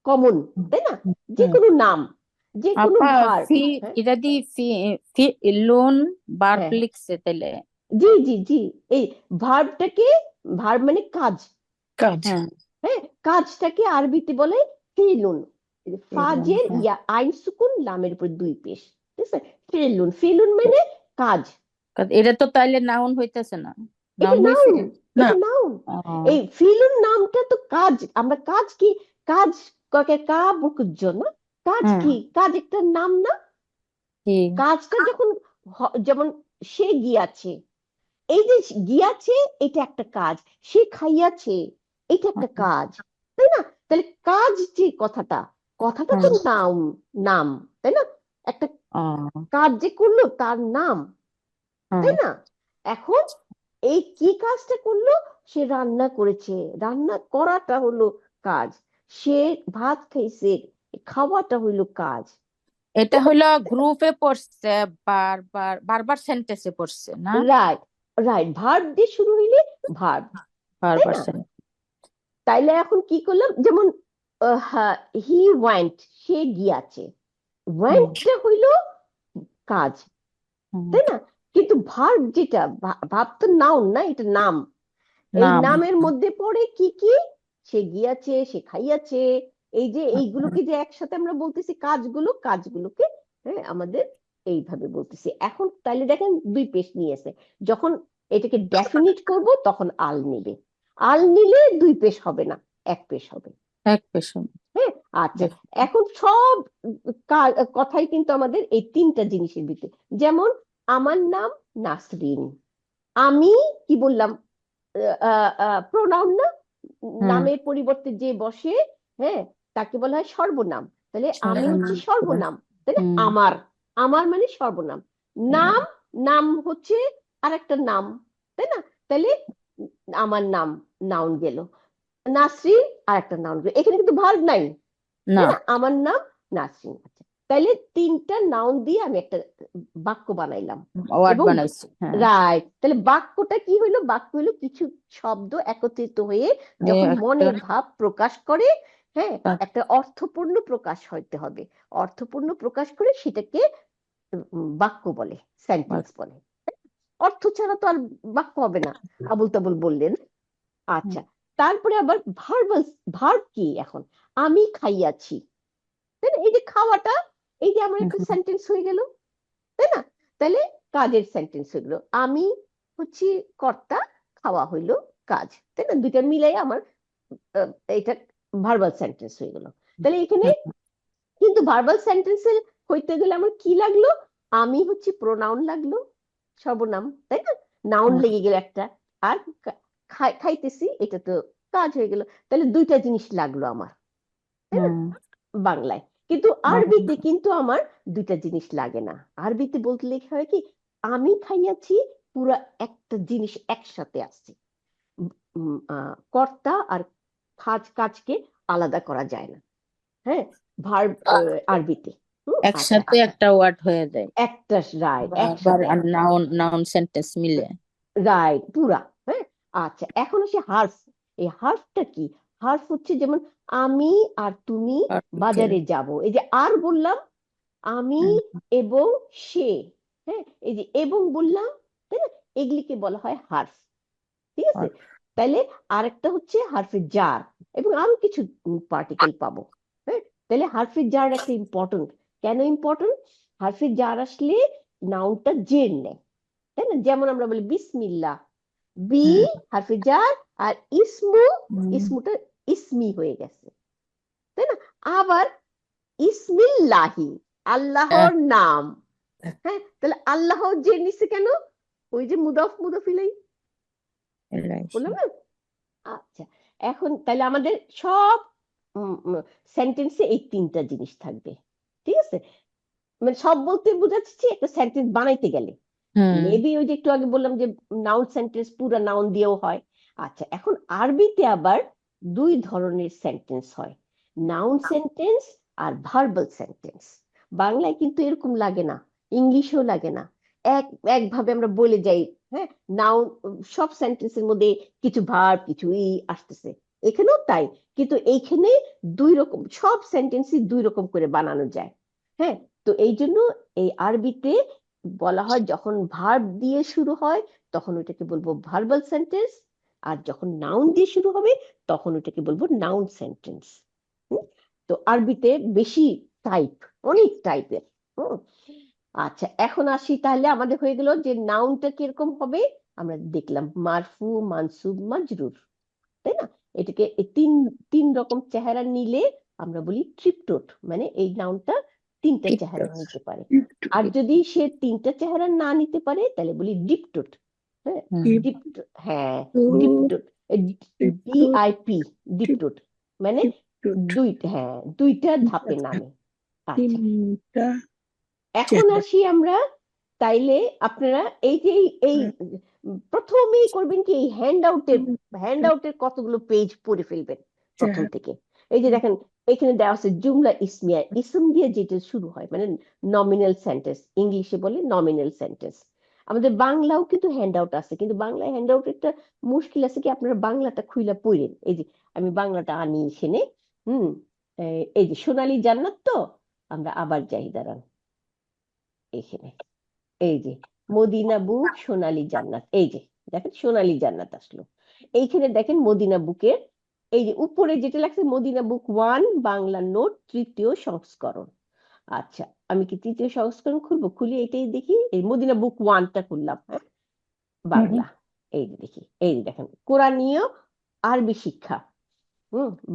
কমন, তাই না, যে কোনো নাম, যে কোনো আপা ভার্ব। ফি হ্যাঁ এটা দি ফি লোন বার্ব হ্যাঁ লিখছে তাইলে। জি জি জি, এই ভার্বটাকে, ভার্ব মানে কাজ, কাজ। হ্যাঁ হ্যাঁ কাজটাকে আরবিতে বলে ফিলুন। ফাজের হ্যাঁ। ইয়া আইন সুকুন লামের উপর দুই পেশ, ঠিক আছে, ফিলুন, ফিলুন মানে কাজ। এটা তো তাইলে নাউন হইতেছে না, এটা নাউন হইছে। নাউন, না, এটা নাউন। ও, এই ফিলুন নামটা তো কাজ, আমরা কাজ কি, কাজ কাকে কা বুকুর জন্য, কাজ হ্যাঁ কি, কাজ একটা নাম না। কি কাজটা যখন যেমন সে গিয়াছে, এই যে গিয়াছে এটা একটা কাজ, সে খাইয়াছে এটা একটা কাজ, তাই না। তাহলে কাজ যে কথাটা, কথাটা তো হ্যাঁ। নাম, নাম, তাই না, একটা ও, কাজ যে করলো তার নাম, তাই হ্যাঁ না। এখন এই কি কাজটা করলো, সে রান্না করেছে, রান্না করাটা হলো কাজ, সে ভাত খাইছে, খাওয়াটা হইলো কাজ। এটা হলো গ্রুপে পড়ছে, বারবার বারবার সেন্টেন্সে পড়ছে না, রাইট, রাইট, ভার্ব দিয়ে শুরু হইলে ভার্ব, তাই বারবার না। সেন্টেন্স। তাইলে এখন কি করলাম, যেমন হি ওয়েন্ট, সে গিয়াছে, ওয়েন্টটা হইল কাজ, তাই না। কিন্তু ভার্ব যেটা, ভাব তো নাউন না, এটা নাম। এই নাম। নামের মধ্যে পড়ে কি কি, সে গিয়াছে, সে খাইয়াছে, এই যে এইগুলোকে যে একসাথে আমরা বলতেছি কাজগুলো, কাজগুলোকে হ্যাঁ আমাদের এইভাবে বলতেছি। এখন তাহলে দেখেন দুই পেশ নিয়েছে, যখন এটাকে ডেফিনিট করব তখন আল নিবে, আল নিলে দুই পেশ হবে না, এক পেশ হবে। এক পেশন। হ্যাঁ আচ্ছা, এখন সব কথাই কিন্তু আমাদের এই তিনটা জিনিসের ভিতরে, যেমন আমার নাম নাসরিন, আমি কি বললাম, প্রোনাউন না, নামের পরিবর্তে যে বসে, হ্যাঁ তাকে বলা হয় সর্বনাম। তাহলে আমি হচ্ছে সর্বনাম, তাই না, আমার, আমার মানে সর্বনাম, নাম, নাম হচ্ছে আরেকটা নাম, তাই না। তাহলে আমার নাম নাউন গেল, নাসরিন আর একটা নাউন গেল, এখানে কিন্তু ভার্ব নাই, না, তাই না, আমার নাম নাসরিন। আচ্ছা, তাহলে তিনটা নাউন দিয়ে আমি একটা বাক্য বানাইলাম, ওয়ার্ড এবং বানাইছে। হ্যাঁ রাইট, তাহলে বাক্যটা কি হইলো, বাক্য হইলো কিছু শব্দ একত্রিত হয়ে যখন একটা মনের ভাব প্রকাশ করে, হ্যাঁ একটা অর্থপূর্ণ প্রকাশ হইতে হবে, অর্থপূর্ণ প্রকাশ করে সেটাকে বাক্য বলে, সেন্টেন্স বলে। অর্থ ছাড়া তো আর বাক্য হবে না, আবুল তাবুল বললেন। আচ্ছা, তারপরে আবার ভার্বাল, ভার্ব কি এখন, আমি খাইয়াছি, তাই না, এই যে খাওয়াটা, এই যে আমার একটা সেন্টেন্স হয়ে গেল, তাই না। তাহলে কাজের সেন্টেন্স হয়ে গেল, আমি হচ্ছে কর্তা, খাওয়া হইলো কাজ, তাই না, দুইটা মিলাই আমার এটা ভার্বাল সেন্টেন্স হয়ে গেল। তাহলে এখানে কিন্তু ভার্বাল সেন্টেন্সের হইতে গেলে আমার কি লাগলো, আমি হচ্ছে প্রোনাউন লাগলো, সর্বনাম, তাই না, নাউন লেগে গেল একটা, আর খাইতেছি এটা তো কাজ হয়ে গেল, তাহলে দুইটা জিনিস লাগলো আমার, তাই না, বাংলায়। কিন্তু আরবিতে কিন্তু আমার দুইটা জিনিস লাগে না, আরবিতে বলতে হয় কি, আমি খাইয়াছি পুরো একটা জিনিস একসাথে আসছে, কর্তা আর কাজকে আলাদা করা যায় না, হ্যাঁ ভার্ব আরবিতে। আচ্ছা, একসাথে একটা ওয়ার্ড হয়ে যায়, একটা রাইট, আবার একসাথে নাউন নাউন সেন্টেন্স মিলে। রাইট পুরা, হ্যাঁ। আচ্ছা, এখন আসি হার্ফ, এই হার্ফটা কি, হার্ফ হচ্ছে যেমন আমি আর তুমি আর্টিকেল। বাজারে যাব, এই যে আর বললাম, আমি এবং সে, হ্যাঁ এই যে এবং বললাম, তাই না, এগুলিকে বলা হয় হার্ফ, ঠিক আছে। তাহলে আরেকটা হচ্ছে হারফে জার, এবং আরো কিছু পার্টিকেল পাবো, হ্যাঁ। তাহলে হারফে জার একটা ইম্পর্টেন্ট, কেন ইম্পর্টেন্ট, হারফে জার আসলে নাউনটা জের নেয়, তাই না, যেমন আমরা বলি বিসমিল্লাহ, বি হারফে জার, আর ইসমু, ইসমুটা ইসমি হয়ে গেছে, তাই না। আবার ইসমিল্লাহি, আল্লাহর নাম, হ্যাঁ তাহলে আল্লাহ জের নিছে কেন, ওই যে মুদাফ মুদাফ ইলাইহি বললাম না। আচ্ছা, এখন তাহলে আমাদের সব সেন্টেন্সে এই তিনটা জিনিস থাকবে, ঠিক আছে, মানে সব বলতে বোঝাচ্ছি একটা সেন্টেন্স বানাইতে গেলে মেবি ওই যে একটু আগে বললাম যে নাউন সেন্টেন্স পুরো নাউন দিয়েও হয়। আচ্ছা, এখন আরবিতে আবার দুই ধরনের সেন্টেন্স হয়, নাউন সেন্টেন্স আর ভার্বাল সেন্টেন্স। বাংলায় কিন্তু এরকম লাগে না, ইংলিশেও লাগে না, একভাবে আমরা বলে যাই, হ্যাঁ, নাউন সব সেন্টেন্সের মধ্যে কিছু ভার্ব কিছু আসতেছে, এখানেও তাই, কিন্তু এইখানে দুই রকম, সব সেন্টেন্সই দুই রকম করে বানানো যায়। হ্যাঁ, তো এই জন্য এই আরবিতে বলা হয় যখন ভার্ব দিয়ে শুরু হয় তখন ওটাকে বলবো ভার্বাল সেন্টেন্স, আর যখন নাউন দিয়ে শুরু হবে তখন ওটাকে বলবো নাউন সেন্টেন্স। তো আরবিতে বেশি টাইপ, অনেক টাইপের। আচ্ছা, এখন আসি তাহলে, আমাদের হয়ে গেল যে নাউনটা কিরকম হবে, আমরা দেখলাম মারফু মানসুব মাজরুর, তাই না? এটাকে তিন তিন রকম চেহারা নিলে আমরা বলি ট্রিপটোট, মানে এই নাউনটা তিনটা চেহারা নিতে পারে। আর যদি সে তিনটা চেহারা না নিতে পারে তাহলে বলি ডিপটোট। হ্যাঁ, ডিপটোট, হ্যাঁ, ডিপটোট, DIP, ডিপটোট মানে দুইটা, হ্যাঁ, দুইটা ধাপে নামে। আচ্ছা, এখন আসি আমরা, তাইলে আপনারা এই যে এই প্রথমেই করবেন কি, এই হ্যান্ড আউটের কতগুলো পেজ পড়ে ফেলবেন প্রথম থেকে। এই যে দেখেন এখানে দেওয়া আছে জুমলা ইসমিয়া, ইসম দিয়ে যেটা শুরু হয়, মানে নমিনাল সেন্টেন্স, ইংলিশে বলে নমিনাল সেন্টেন্স। আমাদের বাংলাও কিন্তু হ্যান্ড আউট আছে, কিন্তু বাংলায় হ্যান্ড আউট একটা মুশকিল আছে কি, আপনারা বাংলাটা খুইলা পড়েন। এই যে আমি বাংলাটা আনি এখানে, এই যে সোনালী জান্নাত, তো আমরা আবার যাই, দাঁড়ান, এখানে এই যে মদিনা বুক সোনালী জান্নাত, এই যে দেখেন সোনালী জান্নাত আসলো। এইখানে দেখেন মদিনা বুকের এই যে উপরে যেটা লাগছে মদিনা বুক 1 বাংলা নোট 3য় সংস্করণ। আচ্ছা, আমি কি 3য় সংস্করণ খুলবো? খুলি এটাই দেখি, এই মদিনা বুক 1টা খুললাম, হ্যাঁ, বাংলা। এই যে দেখি, এই যে দেখেন কোরআনীয় আরবি শিক্ষা,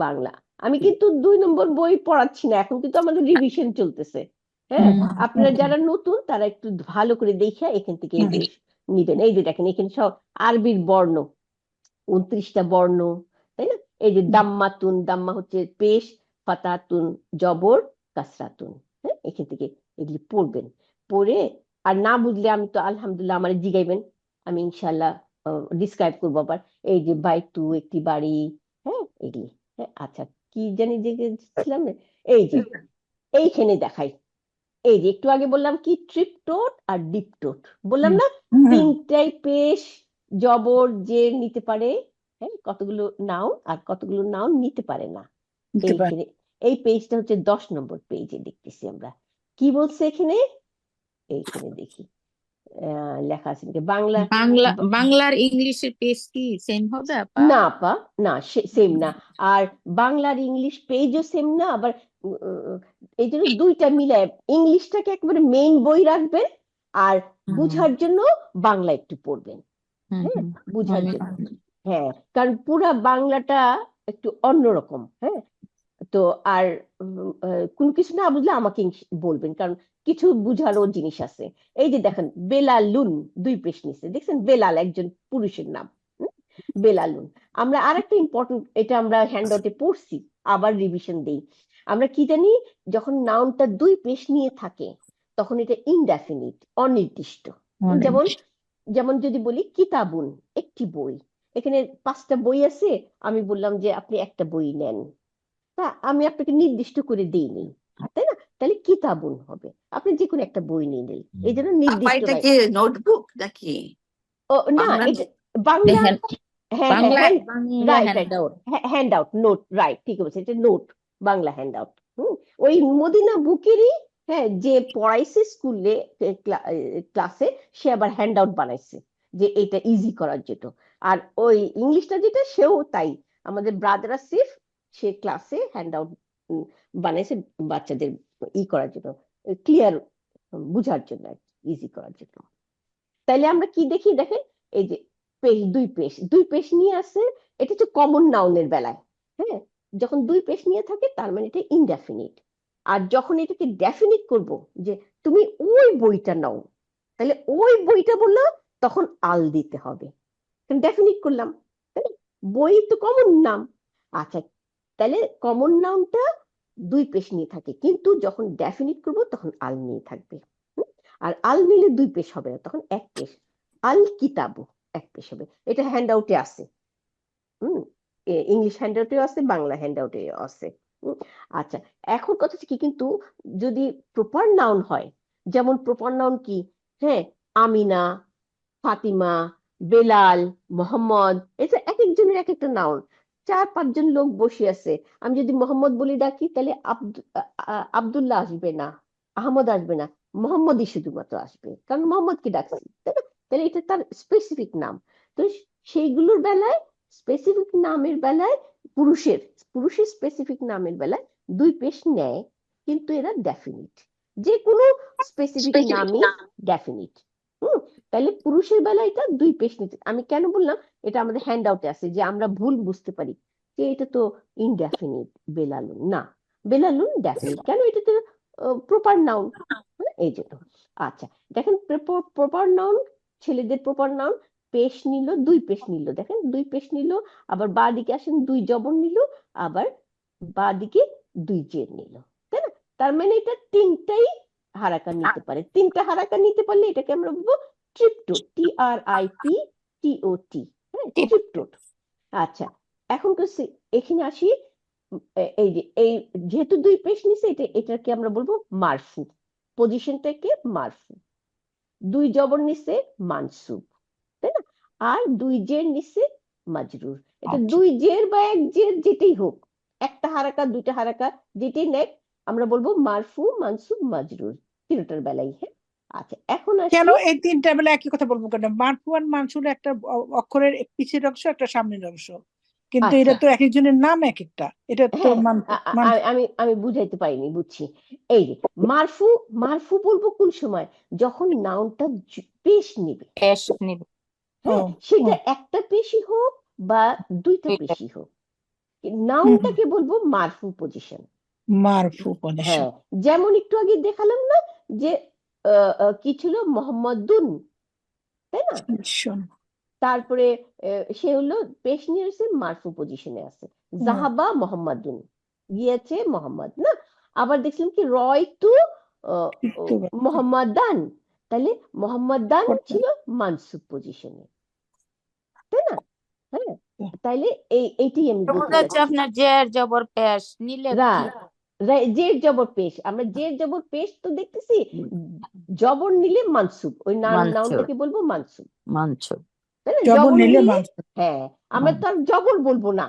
বাংলা। আমি কিন্তু 2 নম্বর বই পড়াচ্ছি না, এখন কিন্তু আমাদের রিভিশন চলতেছে। হ্যাঁ, আপনারা যারা নতুন তারা একটু ভালো করে দেখে এখান থেকে এই যে নিবেন। এই যে দেখেন এখানে সব আরবির বর্ণ, 29টা বর্ণ, তাই না? এই যে দাম্মাতুন, দাম্মা হচ্ছে পেশ, ফাতাতুন জবর, কাসরাতুন। হ্যাঁ, এখান থেকে এগুলি পড়বেন, পড়ে আর না বুঝলে আমি তো আলহামদুলিল্লাহ আমার জিগাইবেন, আমি ইনশাল্লাহ ডিসক্রাইব করবো আবার। এই যে বাইতু একটি বাড়ি, হ্যাঁ, এগুলি। হ্যাঁ, আচ্ছা, কি জানি ছিলাম, এই যে এইখানে দেখাই, এই যে একটু আগে বললাম কি ট্রিপটোট আর ডিপটোট বললাম না, তিনটাই পেশ জবর যে নিতে পারে, হ্যাঁ, কতগুলো নাউন আর কতগুলো নাউন নিতে পারে না। এইখানে এই পেজটা হচ্ছে 10 নম্বর পেজে দেখতেছি আমরা কি বলছে এখানে। এইখানে দেখি লেখা আছে বাংলা, বাংলার ইংলিশের পেজ কি সেম হবে আপা? না আপা, না, সেম না। আর বাংলার ইংলিশ পেজও সেম না, আবার এই জন্য দুইটা মিলায় ইংলিশটাকে একেবারে মেইন বই রাখবেন, আর বুঝার জন্য বাংলা একটু পড়বেন। হ্যাঁ, বুঝার জন্য, হ্যাঁ, কারণ পুরা বাংলাটা একটু অন্যরকম। হ্যাঁ, তো আর কোনো কিছু না বুঝলে আমাকে বলবেন, কারণ কিছু বুঝারও জিনিস আছে। এই যে দেখেন বেলালুন, 2 পেশ নিচে দেখছেন, বেলাল একজন পুরুষের নাম, বেলালুন। আমরা আরেকটা ইম্পর্টেন্ট, এটা আমরা হ্যান্ডআউটে পড়ছি, আবার রিভিশন দেই। আমরা কি জানি, যখন নাউনটা 2 পেশ নিয়ে থাকে তখন এটা ইনডেফিনিট, অনির্দিষ্ট। যেমন যেমন যদি বলি কিতাবুন, একটি বই, এখানে 5টা বই আছে, আমি বললাম যে আপনি একটা বই নেন, তা আমি আপনাকে নির্দিষ্ট করে দিইনি, তাই না? তাহলে কিতাবুন হবে, আপনি যে কোনো একটা বই নিয়ে নিন, এই জন্য নির্দিষ্ট এটা নাই। কি নোটবুক নাকি ও না, এটা বাংলা, হ্যাঁ হ্যাঁ, right right, hand out not, right, ঠিক বলছে, এটা নোট, বাংলা হ্যান্ড আউট। ওই মদিনা বুকেরই, হ্যাঁ, যে পড়াইছে স্কুলে ক্লাসে, সে আবার হ্যান্ড আউট বানাইছে যে এটা ইজি করার জন্য। আর ওই ইংলিশটা যেটা, সেও তাই, আমাদের ব্রাদার আসিফ, সে ক্লাসে হ্যান্ড আউট বানাইছে বাচ্চাদের করার জন্য, ক্লিয়ার বুঝার জন্য, ইজি করার জন্য। তাইলে আমরা কি দেখি, দেখেন এই যে পেশ, 2 পেশ নিয়ে আসে, এটা হচ্ছে কমন নাউনের বেলায়। হ্যাঁ, যখন 2 পেশ নিয়ে থাকে তার মানে এটা ইনডেফিনিট। আর যখন এটাকে ডেফিনিট করব, যে তুমি ওই বইটা নাও, তাহলে ওই বইটা বললো, তখন আল দিতে হবে, ডেফিনিট করলাম, তাই না? বই তো কমন নাম। আচ্ছা, তাহলে কমন নাউনটা 2 পেশ নিয়ে থাকে, কিন্তু যখন ডেফিনিট করব তখন আল নিয়ে থাকবে। আর আল নিলে দুই পেশ হবে না, তখন এক পেশ। আল কিতাবু এক পেশ হবে। এটা হ্যান্ড আউটে আছে, ইংলিশ হ্যান্ড আউটেও আছে, বাংলা হ্যান্ড আউটেও আছে। আচ্ছা, এখন কথা হচ্ছে কি, কিন্তু যদি প্রপার নাউন হয়, যেমন প্রপার নাউন কি, হ্যাঁ, আমিনা, ফাতিমা, বেলাল, মোহাম্মদ, এটা এক একজনের এক একটা নাউন। 4-5 জন লোক বসে আছে, আমি যদি মোহাম্মদ বলি ডাকি, তাহলে আব্দুল্লাহ আসবে না, আহমদ আসবে না, মোহাম্মদই শুধুমাত্র আসবে, কারণ মোহাম্মদকে ডাকছি, তাই না? তাহলে এটা তার স্পেসিফিক নাম। তো সেইগুলোর বেলায়, স্পেসিফিক নামের বেলায়, পুরুষের পুরুষের স্পেসিফিক নামের বেলায় দুই পেশ নেয়, কিন্তু এরা ডেফিনিট। যে কোনো স্পেসিফিক নামই ডেফিনিট। তাহলে পুরুষের বেলায় এটা দুই পেশ নিতে। আমি কেন বললাম, এটা আমাদের হ্যান্ড আউটে আছে, যে আমরা ভুল বুঝতে পারি যে এটা তো ইনডেফিনিট, বেলালুন না, বেলালুন ডেফিনিট, কেন এটা তো প্রপার নাউন, এই জন্য। আচ্ছা, দেখেন প্রপার নাউন, ছেলেদের প্রপার নাউন পেশ নিল, দুই পেশ নিল, দেখেন দুই পেশ নিল, আবার বা দিকে আসেন দুই জবর নিল, আবার বা দিকে দুই জের নিল, তাই না? তার মানে এটা তিনটাই হারাকা নিতে পারে। তিনটা হারাকা নিতে পারলে এটাকে আমরা বলবো ট্রিপটোট, TRIPTOT, হ্যাঁ, ট্রিপটোট। আচ্ছা, এখন তো এখানে আসি, এই যে এই যেহেতু দুই পেশ নিছে, এটাকে আমরা বলবো মারফু, পজিশনটাকে মারফু। দুই জবর নিছে মানসুব, তাই না? আর দুই জের নিছে মাজরুর। এটা দুই জের বা এক জের যেটাই হোক, একটা হারাকা দুইটা হারাকা যেটাই নেক, আমরা বলবো মারফু, মানসুব, মাজরুর, তিনটার বেলায়। হ্যাঁ, আচ্ছা, এখন কেন আসি, এই তিনটা বেলা একই কথা বলবো কেন? মারফু আর মানসুর একটা অক্ষরের পিছের অংশ, একটা সামনের অংশ, কিন্তু এটা আচ্ছা, তো এক একজনের নাম এক একটা, এটা তো হ্যাঁ, আমি বুঝাইতে পারিনি, বুঝছি। এই যে মারফু, মারফু বলবো কোন সময়, যখন নাউনটা পেশ নিবে, পেশ নিবে। হ্যাঁ, ও সেটা একটা পেশি হোক বা দুইটা দুইটা পেশি হোক, নাউনটাকে বলবো মারফু পজিশন। মারফু পজিশন। হ্যাঁ, যেমন একটু আগে দেখালাম না যে কি ছিল, মোহাম্মদুন, তাই না? তারপরে সে হলো পেশ নিয়ে এসে মারফু পজিশনে আছে। জাহাবা মোহাম্মদুন, গিয়েছে মোহাম্মদ, না? আবার দেখলাম কি, রয়তু মোহাম্মদান, তাহলে মোহাম্মদান ছিল মানসুব পজিশনে, তাই না? হ্যাঁ, তাইলে এইটাই আমি বলতে চাচ্ছি। আপনার জের জবর পেশ নিলে কি জের জবর পেশ, আমরা জের জবর পেশ তো দেখতেছি, জবর নিলে মানসুব, ওই মানসুব, নাউনটাকে বলবো মানসুব, মানসুব, তাই না? জবর জবর নিলে নিলে, মানসুব। হ্যাঁ, আমরা তো আর জবর বলবো না,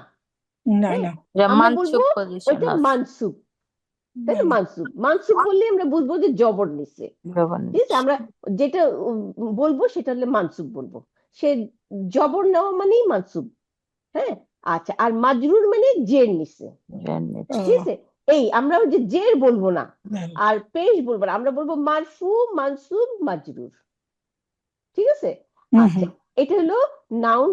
না হ্যাঁ, না আমরা মানসুব বলবো পজিশন ওইটা আছে, মানসুব, তাই না না? না। মানসুব, মানসুব বললে আমরা বুঝবো যে জবর নিছে, জবর ঠিক আছে? নিচ্ছে। আমরা যেটা বলবো সেটা হলে মানসুব বলবো, সে জবর নেওয়া মানেই মানসুব। হ্যাঁ, আচ্ছা, আর মাজরুর মানে জের নিছে, জের নিচ্ছে। ঠিক আছে? এই আমরা ওই যে জের বলবো না না, আর পেশ বলবো না, আমরা বলবো মারফু, মানসুব, মাজরুর, ঠিক আছে? আচ্ছা, এটা হলো নাউন।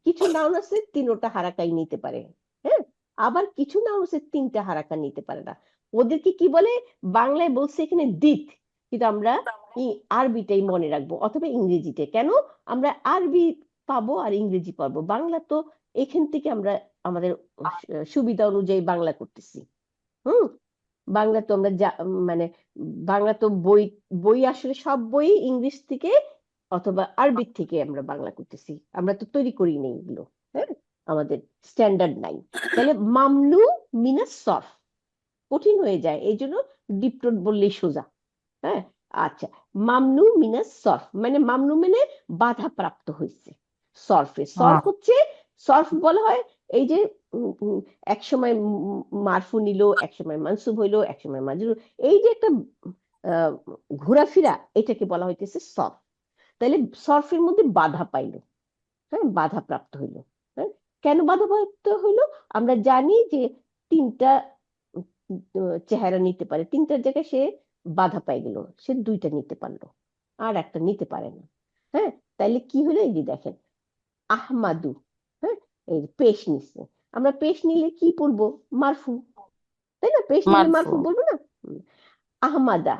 কিছু নাউন আছে তিনটা হারাকাই নিতে পারে, হ্যাঁ, আবার কিছু নাউন আছে তিনটা হারাকা নিতে পারে না। ওদেরকে কি বলে, বাংলায় বলছে এখানে দিত, কিন্তু আমরা আরবিটাই মনে রাখবো, অথবা ইংরেজিতে। কেন আমরা আরবি পাবো আর ইংরেজি পাবো, বাংলা তো এখান থেকে আমরা আমাদের সুবিধা অনুযায়ী বাংলা করতেছি। হুম, বাংলা তো আমরা মানে বাংলা তো বই বই আসলে সব বই ইংলিশ থেকে অথবা আরবিক থেকে আমরা বাংলা করতেছি, আমরা তো তৈরি করি নাই এগুলো, হ্যাঁ, আমাদের স্ট্যান্ডার্ড নাই। তাহলে মামনু মিনাস সরফ কঠিন হয়ে যায়, এই জন্য ডিপটোট বললেই সোজা। হ্যাঁ, আচ্ছা, মামনু মিনাস সরফ মানে, মামনু মানে বাধা প্রাপ্ত হয়েছে। সরফে, সরফ হচ্ছে, সরফ বলা হয় এই যে এক সময় মারফু নিল, এক সময় মানসুব হইলো, এক সময় মাজরুর, এই যে একটা ঘোরাফেরা, এটাকে বলা হইতেছে সরফ। তাহলে সরফের মধ্যে বাধা পাইলো, হ্যাঁ, বাধা প্রাপ্ত হইলো। হ্যাঁ, কেন বাধা প্রাপ্ত হইলো? আমরা জানি যে তিনটা চেহারা নিতে পারে, তিনটার জায়গায় সে বাধা পাই গেল, সে দুইটা নিতে পারলো, আর একটা নিতে পারে না। হ্যাঁ, তাইলে কি হলো, এই যে দেখেন, আহমাদু, হ্যাঁ, এই পেশ নিচ্ছে, আমরা পেশ নিলে কি পড়বো, মারফু, তাই না? পেশ নিলে মারফু, মারফু বলবো না? আহমাদা,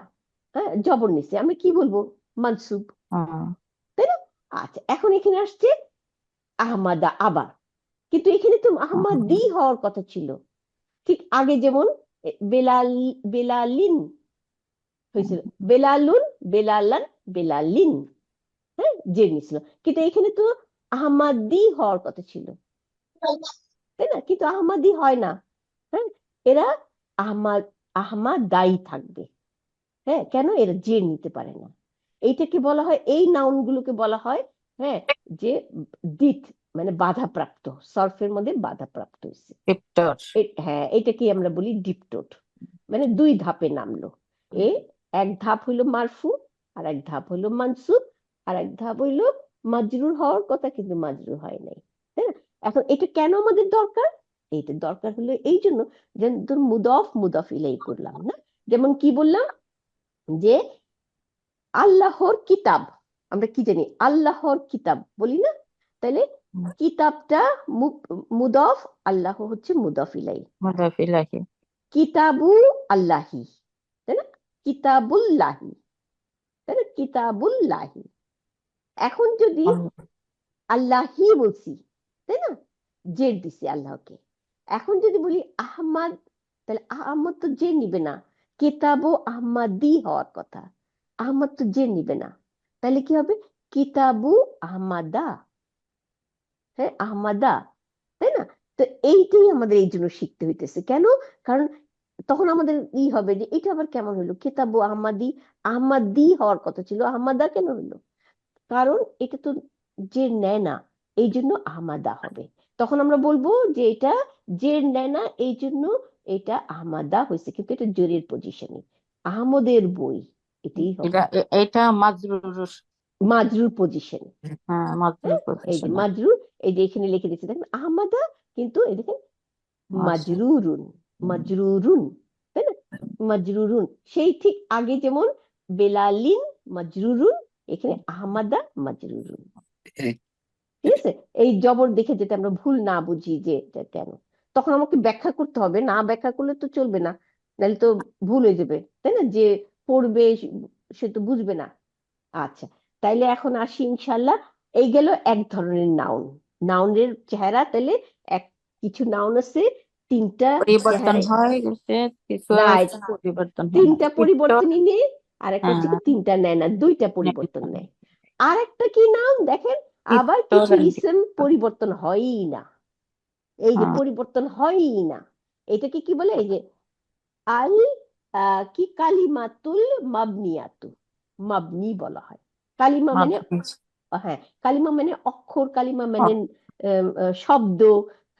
হ্যাঁ, জবর নিচ্ছে, আমরা কি বলবো, মানসুব, তাই না? আচ্ছা, এখন এখানে আসছে আহমাদা আবার, কিন্তু এখানে তো আহমাদি হওয়ার কথা ছিল, ঠিক আগে যেমন বেলাল, বেলালিন, হয়েছিল বেলালুন, বেলালান, বেলালিন, হ্যাঁ জের নিছিল। কিন্তু এখানে তো আহমাদি হওয়ার কথা ছিল, তাই না? কিন্তু আহমাদি হয় না, হ্যাঁ এরা আহমাদাই থাকবে। হ্যাঁ কেন? এরা জের নিতে পারে না। এইটাকে বলা হয়, এই নাউন গুলোকে বলা হয়, হ্যাঁ যে দিত মানে বাধাপ্রাপ্ত, সরফের মধ্যে বাধাপ্রাপ্ত হয়েছে। ভিক্টর। হ্যাঁ এটাকে আমরা বলি ডিপটোট, মানে দুই ধাপে নামলো। এ এক ধাপ হইলো মারফু, আর এক ধাপ হইলো মানসুব, আর এক ধাপ হইলো মাজরুর হওয়ার কথা কিন্তু মাজরুর হয় নাই। হ্যাঁ এখন এটা কেন আমাদের দরকার? এইটা দরকার হলো এই জন্য যে ধর মুদফ মুদফ ইলাই করলাম না, যেমন কি বললাম যে আল্লাহর কিতাব, আমরা কি জানি আল্লাহর কিতাব বলি না, তাহলে কিতাবটা মুদফ, আল্লাহ হচ্ছে মুদফ ইলাই, মুদাফ ইলাহি। কিতাবু আল্লাহি, তাই না? কিতাবুল্লাহি, তাই না? কিতাবুল্লাহি। এখন যদি আল্লাহি বলছি, তাই না, জের দিছি আল্লাহকে। এখন যদি বলি আহমদ, তাহলে আহমদ তো জের নিবে না, কিতাবু আহমদি হওয়ার কথা, আহমদ তো জের নিবে না, তাহলে কি হবে? কিতাবু আহমাদা, হ্যাঁ আহমাদা, তাই না? তো এইটাই আমাদের এই জন্য শিখতে হইতেছে। কেন? কারণ তখন আমাদের ই হবে যে এটা আবার কেমন হলো, কিতাবু আহমাদি, আহমাদি হওয়ার কথা ছিল, আহমাদা কেন হলো? কারণ এটা তো যে নেয় না, এই জন্য আহমাদা হবে। তখন আমরা বলবো যে এটা যে নেয় না, এই জন্য এটা আহমাদা হয়েছে, কিন্তু এটা জেরের পজিশনে, আহমদের বই, এটাই হবে এটা মাজরুর। মাজরুর পজিশনে। হ্যাঁ মাজরুর এই যে পজিশনে। মাজরুর, এই যে এখানে লিখে দিচ্ছি দেখেন আহমাদা, কিন্তু এই দেখেন মাজরুরুন, মাজরুরুন, তাই না? মাজরুরুন, সেই ঠিক আগে যেমন বেলালিন মাজরুরুন, এখানে আহমাদা মাজরুরুন। ঠিক আছে? এই জবর দেখে যেটা আমরা ভুল না বুঝি যে এটা কেন, তখন আমাকে ব্যাখ্যা করতে হবে, না ব্যাখ্যা করলে তো চলবে না, নাহলে তো ভুল হয়ে যাবে, তাই না? যে পড়বে সে তো বুঝবে না। আচ্ছা, তাইলে এখন আসি ইনশাল্লাহ। এই গেল এক ধরনের নাউন, নাউনের চেহারা। তাহলে এক কিছু নাউন আছে তিনটা পরিবর্তন চেহারায়, হয়ে গেছে, কিছু রাইট, পরিবর্তন হয় না। তিনটা পরিবর্তনই নেই, আর একটা হচ্ছে কি হ্যাঁ তিনটা নেয় না, দুইটা পরিবর্তন নেয়। আর একটা কি নাউন দেখেন, আবার ভিক্টর কিছু আর ইসেম পরিবর্তন হয়ই না, এই যে পরিবর্তন হয়ই না, এটাকে কি বলে? এই যে আল কি কালিমাতুল মাবনিয়াতু, মাবনি বলা হয়। কালিমা মানে, হ্যাঁ কালিমা মানে অক্ষর, কালিমা মানে শব্দ,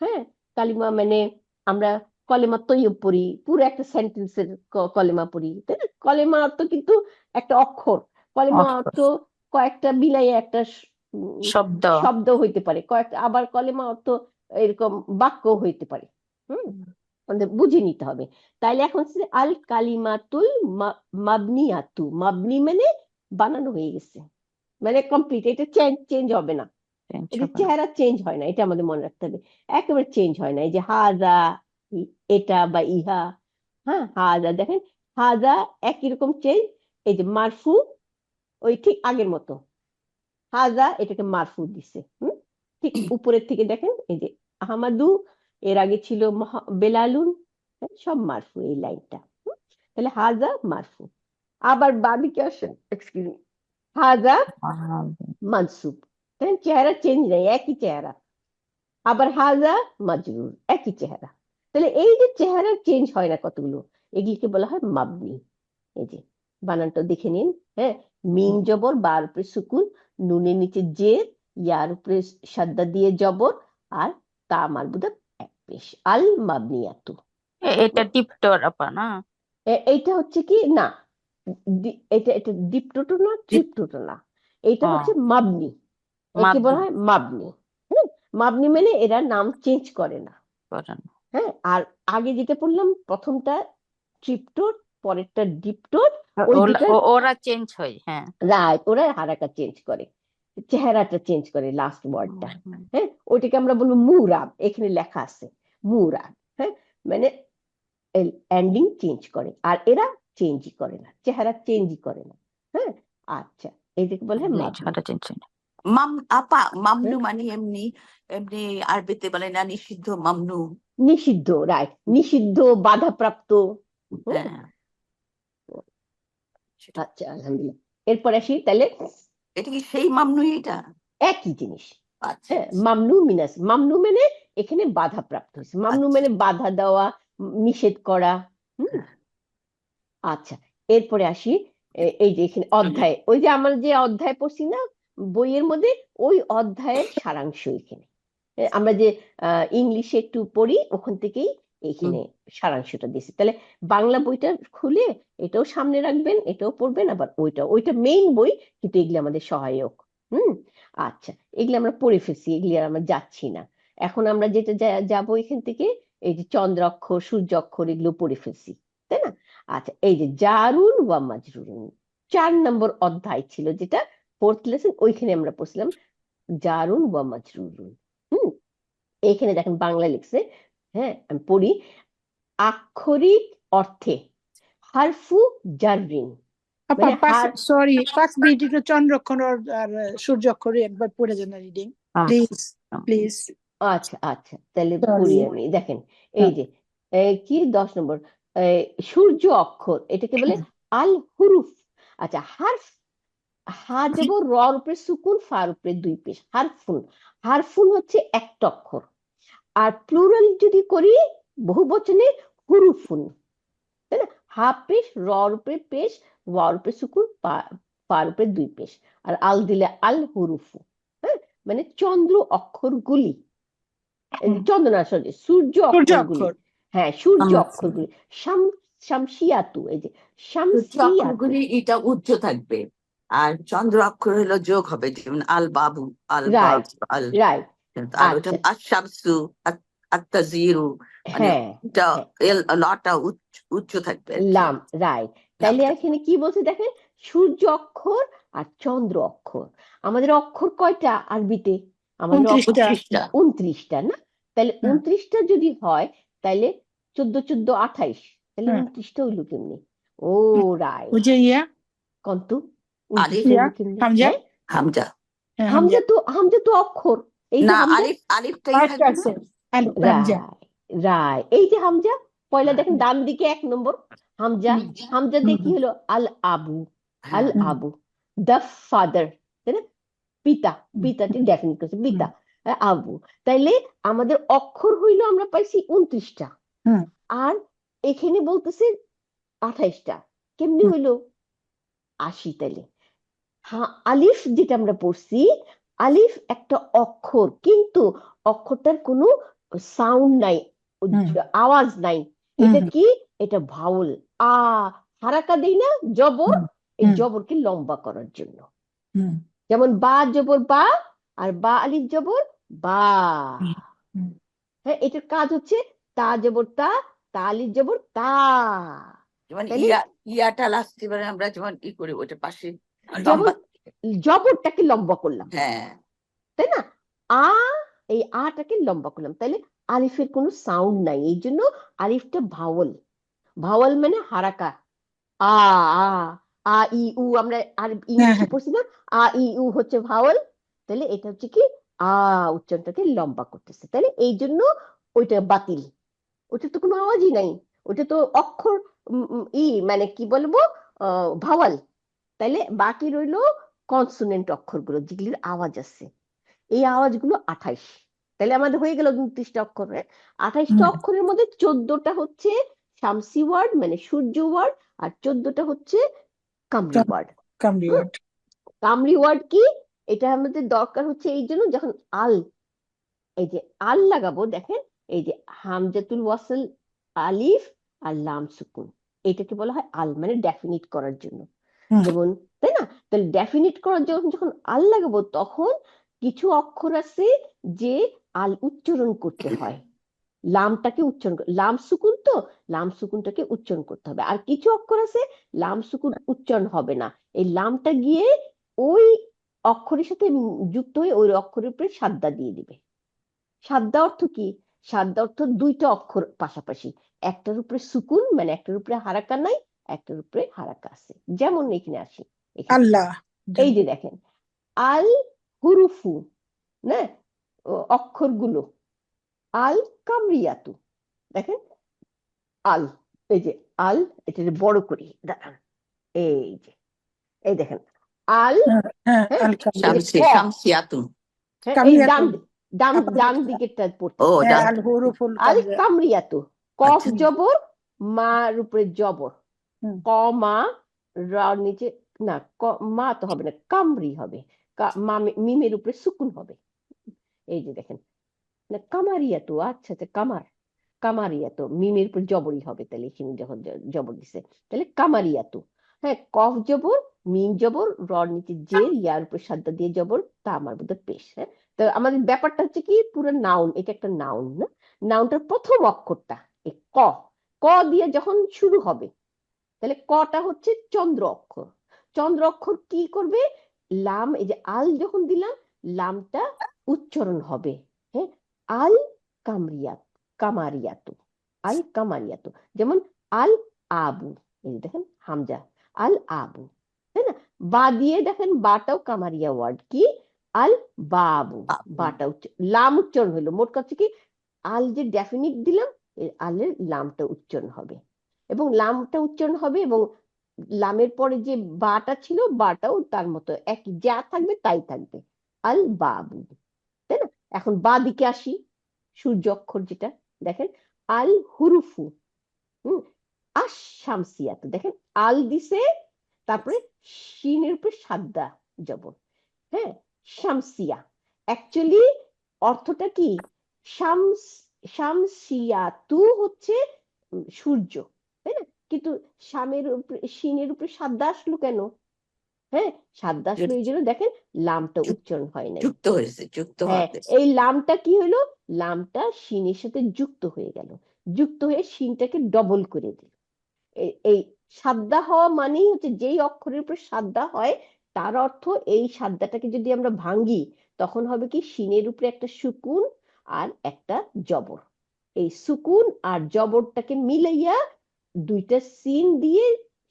হ্যাঁ কালিমা মানে আমরা কলেমা তৈয়ব পড়ি, পুরো একটা সেন্টেন্সের কলেমা পড়ি, তাই না? কলেমা অর্থ কিন্তু একটা অক্ষর, কলেমা অর্থ কয়েকটা মিলাই একটা শব্দ। শব্দ হইতে পারে, কয়েকটা আবার কলেমা অর্থ এরকম বাক্য হইতে পারে। হুম, আমাদের বুঝে নিতে হবে। তাইলে এখন হচ্ছে আল কালিমাতুল মাবনিয়াতু, মাবনি মানে বানানো হয়ে গেছে, মানে কমপ্লিট, এটা চেঞ্জ হবে না, এটা চেহারা চেঞ্জ হয় না, এটা আমাদের মনে রাখতে হবে, একেবারে চেঞ্জ হয় না। এই যে হাজা, এটা বা ইহা, হ্যাঁ হাজা দেখেন, হাজা একই রকম চেঞ্জ, এই যে মারফু ওই ঠিক আগের মতো, হাজা এটাকে মারফু দিছে, ঠিক উপরের থেকে দেখেন, এই যে আহমাদু, এর আগে ছিল বেলালুন, সব মারফু এই লাইনটা। তাহলে হাজা মারফু। আবার বাদিকে আসেন, এক্সকিউজ মি, হাজা মানসুব, চেহারা চেঞ্জ নেই, একই চেহারা। আবার হাজা মাজরুর, একই চেহারা। তাহলে এই যে চেহারা চেঞ্জ হয় না কতগুলো, এগুলিকে বলা হয় মাবনি। এই যে বানানটা দেখে নিন, হ্যাঁ মিম জবর, বার উপরে সুকুন, নুনের নিচে জের, ইয়ার উপরে সাদ্দা দিয়ে জবর, আর তা মারবুদা এক পেশ, আল মাবনিয়াতু। এটা টিপটর আপা না? এইটা হচ্ছে কি না, এটা এটা ডিপটোটো না, ট্রিপটোটো না, এইটা হচ্ছে মাবনি, একে বলা হয় মাবনি। হ্যাঁ মাবনি মানে এরা নাম চেঞ্জ করে না। হ্যাঁ আর আগে যেটা বললাম, প্রথমটা ট্রিপটোর, পরেরটা ডিপটোর, ওই দুটা ওরা চেঞ্জ হয়। হ্যাঁ রাইট, ওরা হারাকা চেঞ্জ করে, চেহারাটা চেঞ্জ করে, লাস্ট ওয়ার্ডটা। হ্যাঁ ওইটাকে আমরা বলবো মুরাব, এখানে লেখা আছে মুরাব, হ্যাঁ মানে এন্ডিং চেঞ্জ করে, আর এরা চেঞ্জই করে না, চেহারা চেঞ্জই করে না। হ্যাঁ আচ্ছা, এইটাকে বলে আপা মামনু মানে এমনি এমনি আরবিতে বলে না নিষিদ্ধ, মামনু নিষিদ্ধ, রাইট, নিষিদ্ধ বাধাপ্রাপ্ত। সেটা আচ্ছা, আলহামদুলিল্লাহ। এরপর আসি তাহলে এটা কি সেই মামনুই এটা? একই জিনিস। আচ্ছা হ্যাঁ, মামনু মিনাস, মামনু মানে এখানে বাধা প্রাপ্ত হয়েছে, মামনু আচ্ছা মানে বাধা দেওয়া, নিষেধ করা। হুম, হ্যাঁ। আচ্ছা, এরপরে আসি এই যে এখানে অধ্যায়, ওই যে আমরা যে অধ্যায় পড়ছি না বইয়ের মধ্যে, ওই অধ্যায়ের সারাংশ এখানে। আমরা যে ইংলিশে একটু পড়ি ওখান থেকেই এখানে সারাংশটা দিয়েছি। তাহলে বাংলা বইটা খুলে এটাও সামনে রাখবেন, এটাও পড়বেন, আবার ওইটা মেইন বই, কিন্তু এগুলো আমাদের সহায়ক। আচ্ছা, এগুলো আমরা পড়ে ফেলছি, এগুলি আর আমরা যাচ্ছি না। এখন আমরা যেটা যাবো এখান থেকে, এই যে চন্দ্রাক্ষর, সূর্যাক্ষর, এগুলো পড়ে ফেলছি, তাই না? আচ্ছা, এই যে জারুন ওয়া মাজরুরুন 4 নম্বর অধ্যায় ছিল, যেটা 4th লেসন, ওইখানে আমরা পড়ছিলাম জারুন ওয়া মাজরুরুন। এইখানে দেখেন বাংলা লিখছে, হ্যাঁ আমি পড়ি, আক্ষরিক অর্থে হারফু জাররিন, আপা মানে পাঁচ, সরি 5 মিনিট একটু চন্দ্রাক্ষর আর সূর্যাক্ষর একবার পড়ে যান রিডিং প্লিজ প্লিজ। আচ্ছা আচ্ছা, তাহলে Sorry. পড়ি আমি, দেখেন এই যে কি 10 নম্বর সূর্য অক্ষর, এটাকে বলে আল হুরুফ। আচ্ছা, হারফ, হা দেব, র উপরে সুকুন, ফার উপরে 2 পেশ, হারফুন। হারফুন হচ্ছে একটা অক্ষর, আর প্লুরাল যদি করি বহু বচনে হুরুফুন, তাই না? হা পেশ, র উপরে পেশ, ওয়া উপরে সুকুন, ফার উপরে 2 পেশ, আর আল দিলে আল হুরুফু। হ্যাঁ, মানে চন্দ্র অক্ষরগুলি, চন্দ্র না সরি, সূর্য অক্ষরগুলি। সূর্যাক্ষর হ্যাঁ, সূর্য অক্ষরগুলি, শামসিয়াতু, এই যে শামসিয়াতু, অক্ষরগুলি এটা উচ্চ থাকবে, আর চন্দ্র অক্ষর হলো যোগ হবে, যেমন আল বাবু, আল রাইট বাবু, আল, রাইট। আর ওটা আচ্ছা, আশামসু, আত্তাজিরু, মানে হ্যাঁ এটা হ্যাঁ, লটা উচ্চ থাকবে আর কি। লাম, রাইট। তাইলে লামটা এখানে কি বলছে দেখেন, সূর্য অক্ষর আর চন্দ্র অক্ষর। আমাদের অক্ষর কয়টা আরবিতে? আমাদের 29টা। 29টা। 29টা না? তাহলে হুম। 29টা যদি হয়, তাইলে 14 14 28, তাহলে হুম। 29টা হইলো কেমনি? ও রাইট, ওই যে ইয়া কন্তু আলিফ, 29টা ইয়া হইলো কেমনি? হামজা, হ্যাঁ, হামজা, হ্যাঁ হামজা হামজা তো অক্ষর, এই যে না হামজা, আলিফটাই আরেকটা থাকবে না। আছে আলিফ হামজা। রাইট, এই যে হামজা, পয়লা হ্যাঁ। দেখেন ডান দিকে 1 নম্বর হামজা, হামজা দিয়ে কি হলো? আল আবু, আল হ্যাঁ। আবু, দ্য ফাদার, তাই না? পিতা, পিতাটি ডেফিনিট করছে পিতা, আবু। তাইলে আমাদের অক্ষর হইলো আমরা পাইছি 29টা, হুম। আর এখানে বলতেছে 28টা, কেমনি হইলো? 80। তাইলে হ্যাঁ, আলিফ যেটা আমরা পড়ছি, আলিফ একটা অক্ষর, কিন্তু অক্ষরটার কোনো সাউন্ড নাই, আওয়াজ নাই। এটা কি? এটা ভাউল, হারাকা দেই না, জবর, এই জবরকে লম্বা করার জন্য। যেমন বা জবর বা, আর বা আলিফ জবর বা। হ্যাঁ, এটার কাজ হচ্ছে তা জবর তা, তা আলিফ জবর তা। যেমন তাইলে ইয়াটা লাস্ট এবারে আমরা যেমন করি ওটা পাশে যেমন লম্বা। জবরটাকে লম্বা করলাম, হ্যাঁ, তাই না? আ, এই আটাকে লম্বা করলাম, তাহলে আলিফের কোনো সাউন্ড নাই, এই জন্য আলিফটা ভাওয়াল। ভাওয়াল মানে হারাকা, আ, আ, আ ই উ, আমরা আর ইংলিশে পড়ছি না, আ ই উ হচ্ছে ভাওয়াল, তাহলে এটা হচ্ছে কি উচ্চারণটাকে লম্বা করতেছে, তাহলে এই জন্য ওইটা বাতিল, ওটা তো কোনো আওয়াজই নাই, ওটা তো অক্ষর, মানে কি বলবো, ভাওয়াল। তাইলে বাকি রইলো কনসোনেন্ট অক্ষরগুলো, যেগুলির আওয়াজ আছে, এই আওয়াজগুলো 28। তাহলে আমাদের হয়ে গেল 29টা অক্ষর। 28টা অক্ষরের মধ্যে 14টা হচ্ছে শামসি ওয়ার্ড, মানে সূর্য ওয়ার্ড, আর 14টা হচ্ছে কামরি ওয়ার্ড। কামরি ওয়ার্ড। কামরি ওয়ার্ড কি? এটা আমাদের দরকার হচ্ছে এই জন্য, যখন আল, এই যে আল লাগাবো, দেখেন এই যে হামজাতুল ওয়াসল, আলিফ আর লাম সুকুন, এটাকে বলা হয় আল, মানে ডেফিনিট করার জন্য। যেমন, তাই না? তাহলে ডেফিনিট করার জন্য যখন আল লাগাবো, তখন কিছু অক্ষর আছে যে আল উচ্চারণ করতে হয়, লামটাকে উচ্চারণ, লাম সুকুন, তো লাম সুকুনটাকে উচ্চারণ করতে হবে। আর কিছু অক্ষর আছে লাম সুকুন উচ্চারণ হবে না, এই লামটা গিয়ে ওই অক্ষরের সাথে যুক্ত হয়ে ওই অক্ষরের উপরে সাদ্দা দিয়ে দিবে। সাদ্দা অর্থ কি? সাদ্দা অর্থ 2টা অক্ষর পাশাপাশি, একটার উপরে সুকুন, মানে একটার উপরে হারাকা নাই, একটার উপরে হারাকা আছে। যেমন এখানে আসি, এখানে আল্লাহ, এই যে দেখেন আল হুরুফু, না, অক্ষরগুলো, আল কামরিয়াতু, দেখেন আল, এই যে আল, এটা বড় করি, দাঁড়ান, এই যে এই দেখেন আল, হ্যাঁ হ্যাঁ, আল এই যে শামসি ক, শামসিয়াতুন। হ্যাঁ, এই কামরিয়াতুন ডান দিকেরটা পড়তে ও হবে। হ্যাঁ ডান আল হুরুফুল আল কামরিয়া কামরিয়াতু, কফ আচ্ছা জবর, মার উপরে জবর, হুম। ক মা, রার নিচে না, মা তো হবে না, কামরি হবে, মিমের উপরে সুকুন হবে। এই যে দেখেন না কামারিয়াতু, আচ্ছা আচ্ছা কামারিয়াতু মিমের উপর জবরই হবে, তাহলে এখানে যখন জবর দিছে তাহলে কামারিয়াতু। হ্যাঁ, কফ জবর, মিম জবর, রর নিচে যে, ইয়ার উপর সাদ্দা দিয়ে জবর, তা আমার বোধ পেশ। হ্যাঁ, তো আমাদের ব্যাপারটা হচ্ছে কি পুরো নাউন, এটা একটা নাউন না, নাউনটার প্রথম অক্ষরটা এই ক, ক দিয়ে যখন শুরু হবে তাহলে কটা হচ্ছে চন্দ্র অক্ষর। চন্দ্র অক্ষর কি করবে, লাম, এই যে আল যখন দিলাম লামটা উচ্চারণ হবে। হ্যাঁ, আল কামরিয়াত, কামারিয়াতু, আল কামারিয়াতু। যেমন আল আবু, এই যে দেখেন হামজা, আল আবু, তাই না? বা দিয়ে দেখেন বাটাও কামারিয়া ওয়ার্ড, কি আল বাবু, বাটা লাম উচ্চারণ হইলো। মোট কথা কি আল যে ডেফিনিট দিলাম, এই আলের লামটা উচ্চারণ হবে, এবং লামটা উচ্চারণ হবে, এবং লামের পরে যে বাটা ছিল বাটাও তার মতো একই, যা থাকবে তাই থাকবে, আল বাবু, তাই না? এখন বা দিকে আসি, সূর্য অক্ষর যেটা দেখেন আল হুরুফু, হম, আশ শামসিয়াত, দেখেন আল দিছে, তারপরে শিনের উপরে সাদ্দা জবর, হ্যাঁ, শামসিয়া। অ্যাকচুয়ালি অর্থটা কি, শামস, শামসিয়াতু হচ্ছে সূর্য, তাই না? কিন্তু শামের উপরে, শিনের উপরে সাদ্দা আসলো কেন? হ্যাঁ, সাদ্দা আসলো এই জন্য দেখেন লামটা উচ্চারণ হয় নাই। যুক্ত হয়েছে, যুক্ত হ্যাঁ, হতে। এই লামটা কি হলো, লামটা শিনের সাথে যুক্ত হয়ে গেল, যুক্ত হয়ে শিনটাকে ডবল করে দিল। এই সাদ্দা হওয়া মানেই হচ্ছে যেই অক্ষরের উপর সাদ্দা হয় তার অর্থ, এই সাদ্দাটাকে যদি আমরা ভাঙ্গি তখন হবে কি শিনের উপরে একটা সুকুন আর একটা জবর, এই সুকুন আর জবরটাকে মিলাইয়া দুইটা সিন দিয়ে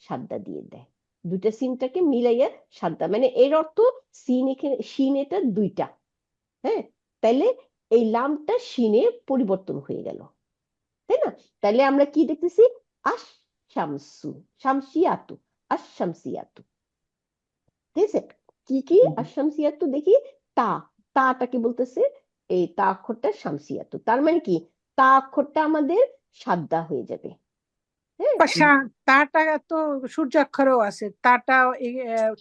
সাদ্দা দিয়ে দেয়, দুইটা সিনটাকে মিলাইয়া সাদ্দা, মানে এর অর্থ সিন, এখানে সিন এটা দুইটা, হ্যাঁ, তাইলে এই লামটা সিনে পরিবর্তন হয়ে গেল, তাই না? তাইলে আমরা কি দেখতেছি, আশ শামসু, শামসিয়াতু, আশ শামসিয়াতু, ঠিক আছে? কি কি আশ শামসিয়াতু দেখি, তা, তাটাকে বলতেছে, এই তা অক্ষরটা শামসিয়াতু, তার মানে কি তা অক্ষরটা আমাদের সাদ্দা হয়ে যাবে। হ্যাঁ, তাটা তো সূর্য অক্ষরেও আছে, তাটা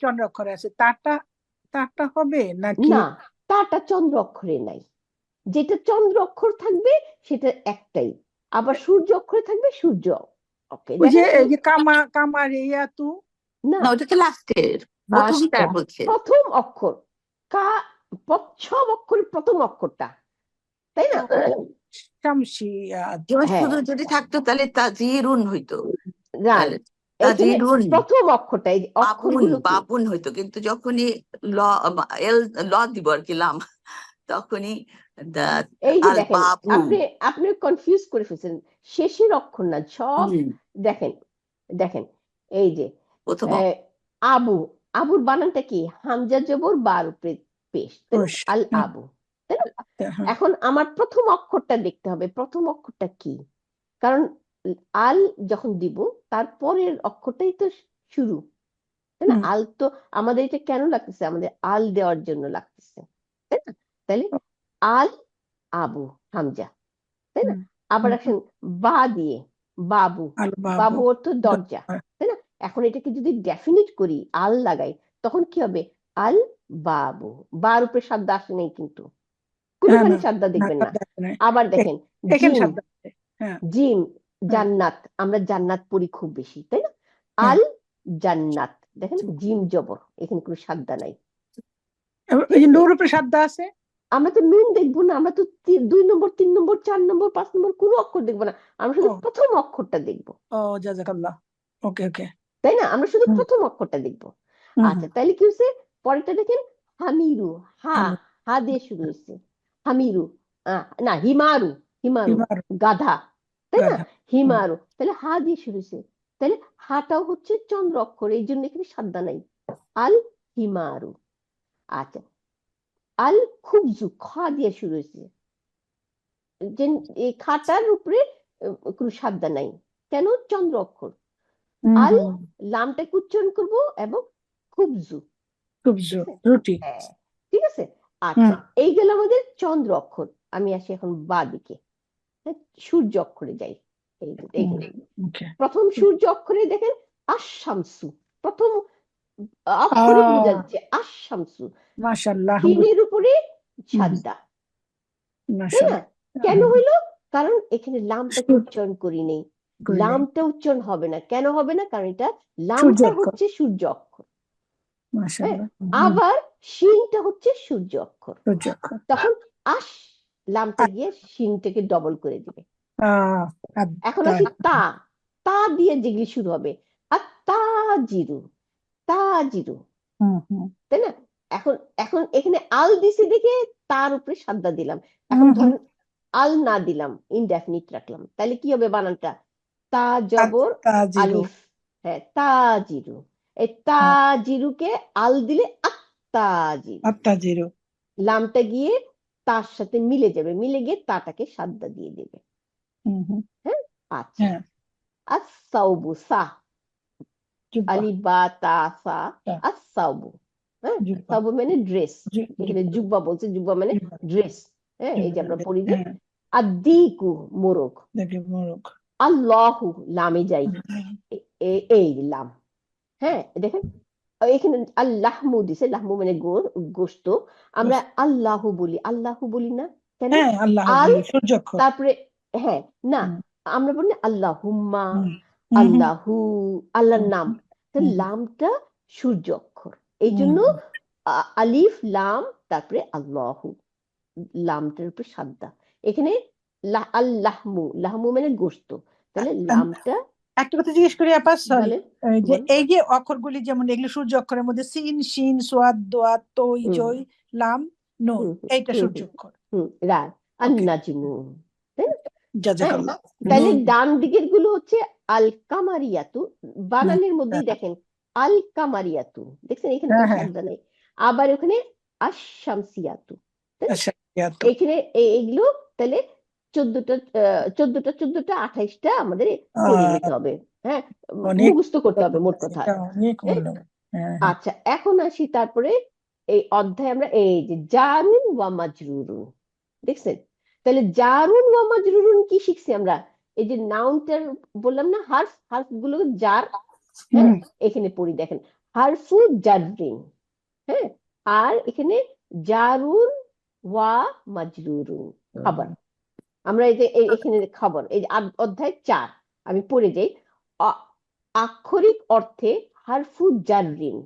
চন্দ্র অক্ষরে আছে, তাটা তাটা হবে নাকি? না, তাটা চন্দ্র অক্ষরে নাই, যেটা চন্দ্র অক্ষর থাকবে সেটা একটাই, আবার সূর্য অক্ষরে থাকবে সূর্য। ওকে, ওই যে দেখেন এই যে কামারিয়াতু না, না, ওটা তো লাস্টের, প্রথমটা আচ্ছা, বলছে। প্রথম অক্ষর কা, সব অক্ষরের প্রথম অক্ষরটা, তাই না? শামসিয়াত। যেমন হ্যাঁ, শুধু যদি থাকতো তাহলে তাজিরুন হইতো, না, তাহলে এখানে তাজিরুন প্রথম অক্ষরটা, এই বাবুন, অক্ষরগুলো কি, বাবুন হইতো, কিন্তু যখনই ল, এল, ল দিব আর কি লাম, তখনই এই যে আল দেখেন বাবু। আপনি আপনি কনফিউজ করে ফেলছেন, শেষের অক্ষর না সব, দেখেন দেখেন এই যে প্রথম আহ, আবু, আবুর বানানটা কি, হামজা জবর বার উপরে পেশ, তাই না? আল আবু, তাই না? এখন আমার প্রথম অক্ষরটা দেখতে হবে, প্রথম অক্ষরটা কি, কারণ আল যখন দিব তারপরের অক্ষরটাই তো শুরু, তাই না? আল তো আমাদের এটা কেন লাগতেছে, আমাদের আল দেওয়ার জন্য লাগতেছে, তাই না? তাহলে আল আবু হামজা, তাই না? আবার এখন বা দিয়ে বাবু, বাবু অর্থ দরজা, তাই না? এখন এটাকে যদি ডেফিনিট করি আল লাগাই তখন কি হবে, আল বাবু, বার উপরে শব্দ আসে নেই কিন্তু, কোনোখানে শব্দ দেখবেন না। আবার দেখেন এখানে জিম, শব্দ আছে। হ্যাঁ, জিম, জান্নাত, আমরা জান্নাত পড়ি খুব বেশি, তাই না? আল জান্নাত, দেখেন জিম জবর, এখানে কোনো শব্দ নাই, এই যে নূর উপরে শব্দ আছে, আমরা তো নুন দেখবো না, আমরা তো 2 নম্বর 3 নম্বর 4 নম্বর 5 নম্বর কোনো অক্ষর দেখবো না, আমরা শুধু প্রথম অক্ষরটা দেখবো, ও জাযাকাল্লাহ, ওকে ওকে, তাই না? আমরা শুধু প্রথম অক্ষরটা দেখবো। আচ্ছা, তাইলে কি হচ্ছে, পরেরটা দেখেন হামিরু, হা, হা দিয়ে শুরু হয়েছে, হামিরু, না হিমারু, হিমারু গাধা, তাই না? হিমারু, তাহলে হা দিয়ে শুরু হয়েছে, তাহলে হাটাও হচ্ছে চন্দ্র অক্ষর, এই জন্য এখানে সাদ্দা নাই, আল হিমারু। আচ্ছা, আল খুবজু, খা দিয়ে শুরু হয়েছে, যে এই খাটার উপরে কোনো সাদ্দা নাই, কেন, চন্দ্র অক্ষর, আল হুম লামটাকে উচ্চারণ করব এবং খুবজু। খুব রুটি হ্যাঁ, ঠিক আছে। হুম আচ্ছা, এই গেল আমাদের চন্দ্র অক্ষর। আমি আসি এখন বা দিকে, হ্যাঁ, সূর্য অক্ষরে যাই। এইগুলো ওকে প্রথম সূর্য অক্ষরে দেখেন আশ-শামসু, প্রথম অক্ষরে বোঝা যাচ্ছে আশ-শামসু, মাশাআল্লাহ শিনের উপরে সাদ্দা, তাই না? মাশাআল্লাহ কেন হইলো? কারণ এখানে লামটাকে উচ্চারণ করি নেই। লামটা উচ্চারণ হবে না। কেন হবে না? কারণ এটা সূর্য লামটা অক্ষর হচ্ছে সূর্য অক্ষর, হ্যাঁ, মাশাআল্লাহ আবার শিনটা হচ্ছে সূর্য অক্ষর। সূর্য অক্ষর তখন আশ লামটা গিয়ে শিনটাকে ডবল করে দিবে। এখন আসি তা, তা দিয়ে যেগুলি শুরু হবে আর তাজিরু, তাজিরু, হুম হুম তাই না? এখন এখন এখানে আল দিছি দেখে তার উপরে সাদ্দা দিলাম। এখন হুম হুম ধরেন আল না দিলাম, ইনডেফিনিট রাখলাম, তাহলে কি হবে বানানটা? তা জবর তাজিরু আলিফ, হ্যাঁ, তাজিরু। এই তাজিরুকে আল দিলে আত্তাজিরু, আত্তাজিরু লামটা গিয়ে তার সাথে মিলে যাবে, মিলে গিয়ে তাটাকে সাদ্দা দিয়ে দেবে। হুম হুম হ্যাঁ, আচ্ছা। হ্যাঁ আস-সাউবু, সা, জুব্বা আলিফ বা তা সা, হ্যাঁ, আস-সাউবু, হ্যাঁ, জুব্বা সাউবু মানে ড্রেস। এখানে জুব্বা জুব্বা বলছে, জুব্বা মানে জুব্বা ড্রেস, হ্যাঁ, এই যে আমরা জুব্বা পড়ি যে হ্যাঁ আদিকু, মোরগ। দেখি মোরগ আল্লাহু, লামে যাই, এই লাম, হ্যাঁ, দেখেন এখানে আল্লাহমু দিছে, লাহমু মানে গোশত। আমরা আল্লাহু বলি, আল্লাহু বলি না কেন? হ্যাঁ আল্লাহ আল, বলি সূর্য অক্ষর তারপরে হ্যাঁ, না, হুম আমরা বলি আল্লাহুম্মা, হুম হুম হুম আল্লাহু, আল্লাহর হুম নাম। তো হুম লামটা সূর্য অক্ষর, এই হুম জন্য হুম আলিফ লাম তারপরে আল্লাহু, লামটার উপরে সাদ্দা। এখানে আল্লাহমু, লাহমু মানে গোশত, তাহলে লামটা, একটা কথা জিজ্ঞেস করি আপা, সরি, বলেন যে বলেন। এই যে অক্ষরগুলি যেমন এগুলো সূর্য অক্ষরের মধ্যে সিন শিন সোয়াদ দোয়াত তৈ হুম জয় লাম নুন, হুম এইটা হুম সূর্য হুম অক্ষর। হুম, রা, ওকে আন্নাজমু, তাই না? হ্যাঁ, জাজাকাল্লাহ তাহলে নুন ডান দিকের গুলো হচ্ছে আল কামারিয়াতু, বানানের মধ্যেই হ্যাঁ দেখেন আল কামারিয়াতু, দেখছেন এখানে হ্যাঁ কোনো হ্যাঁ সাদ্দা নেই। আবার ওখানে আশ-শামসিয়াতু, তাই না? আচ্ছা ইয়াতো এখানে এইগুলো তাহলে 14টা 14টা 28টা আমাদের পড়ে নিতে হবে, হ্যাঁ, অনেক মুখস্থ করতে হবে মোট কথা। এটা অনেক হ্যাঁ, মূল্যবান হ্যাঁ হ্যাঁ আচ্ছা, এখন আসি তারপরে এই অধ্যায় আমরা এই যে জারুন ওয়া মাজরুরুন, দেখছেন? তাহলে জারুন ওয়া মাজরুরুন কি শিখছি আমরা? এই যে নাউনটার বললাম না, হার্ফ, হার্ফ গুলো জার, হ্যাঁ, হুম এখানে পড়ি দেখেন হারফু জাররিন, হ্যাঁ, আর এখানে জারুন ওয়া মাজরুরুন খবর। আমরা এই যে এখানে খবর, এই যে অধ্যায় 4 আমি পড়ে যাই। আক্ষরিক অর্থে হারফু জাররিন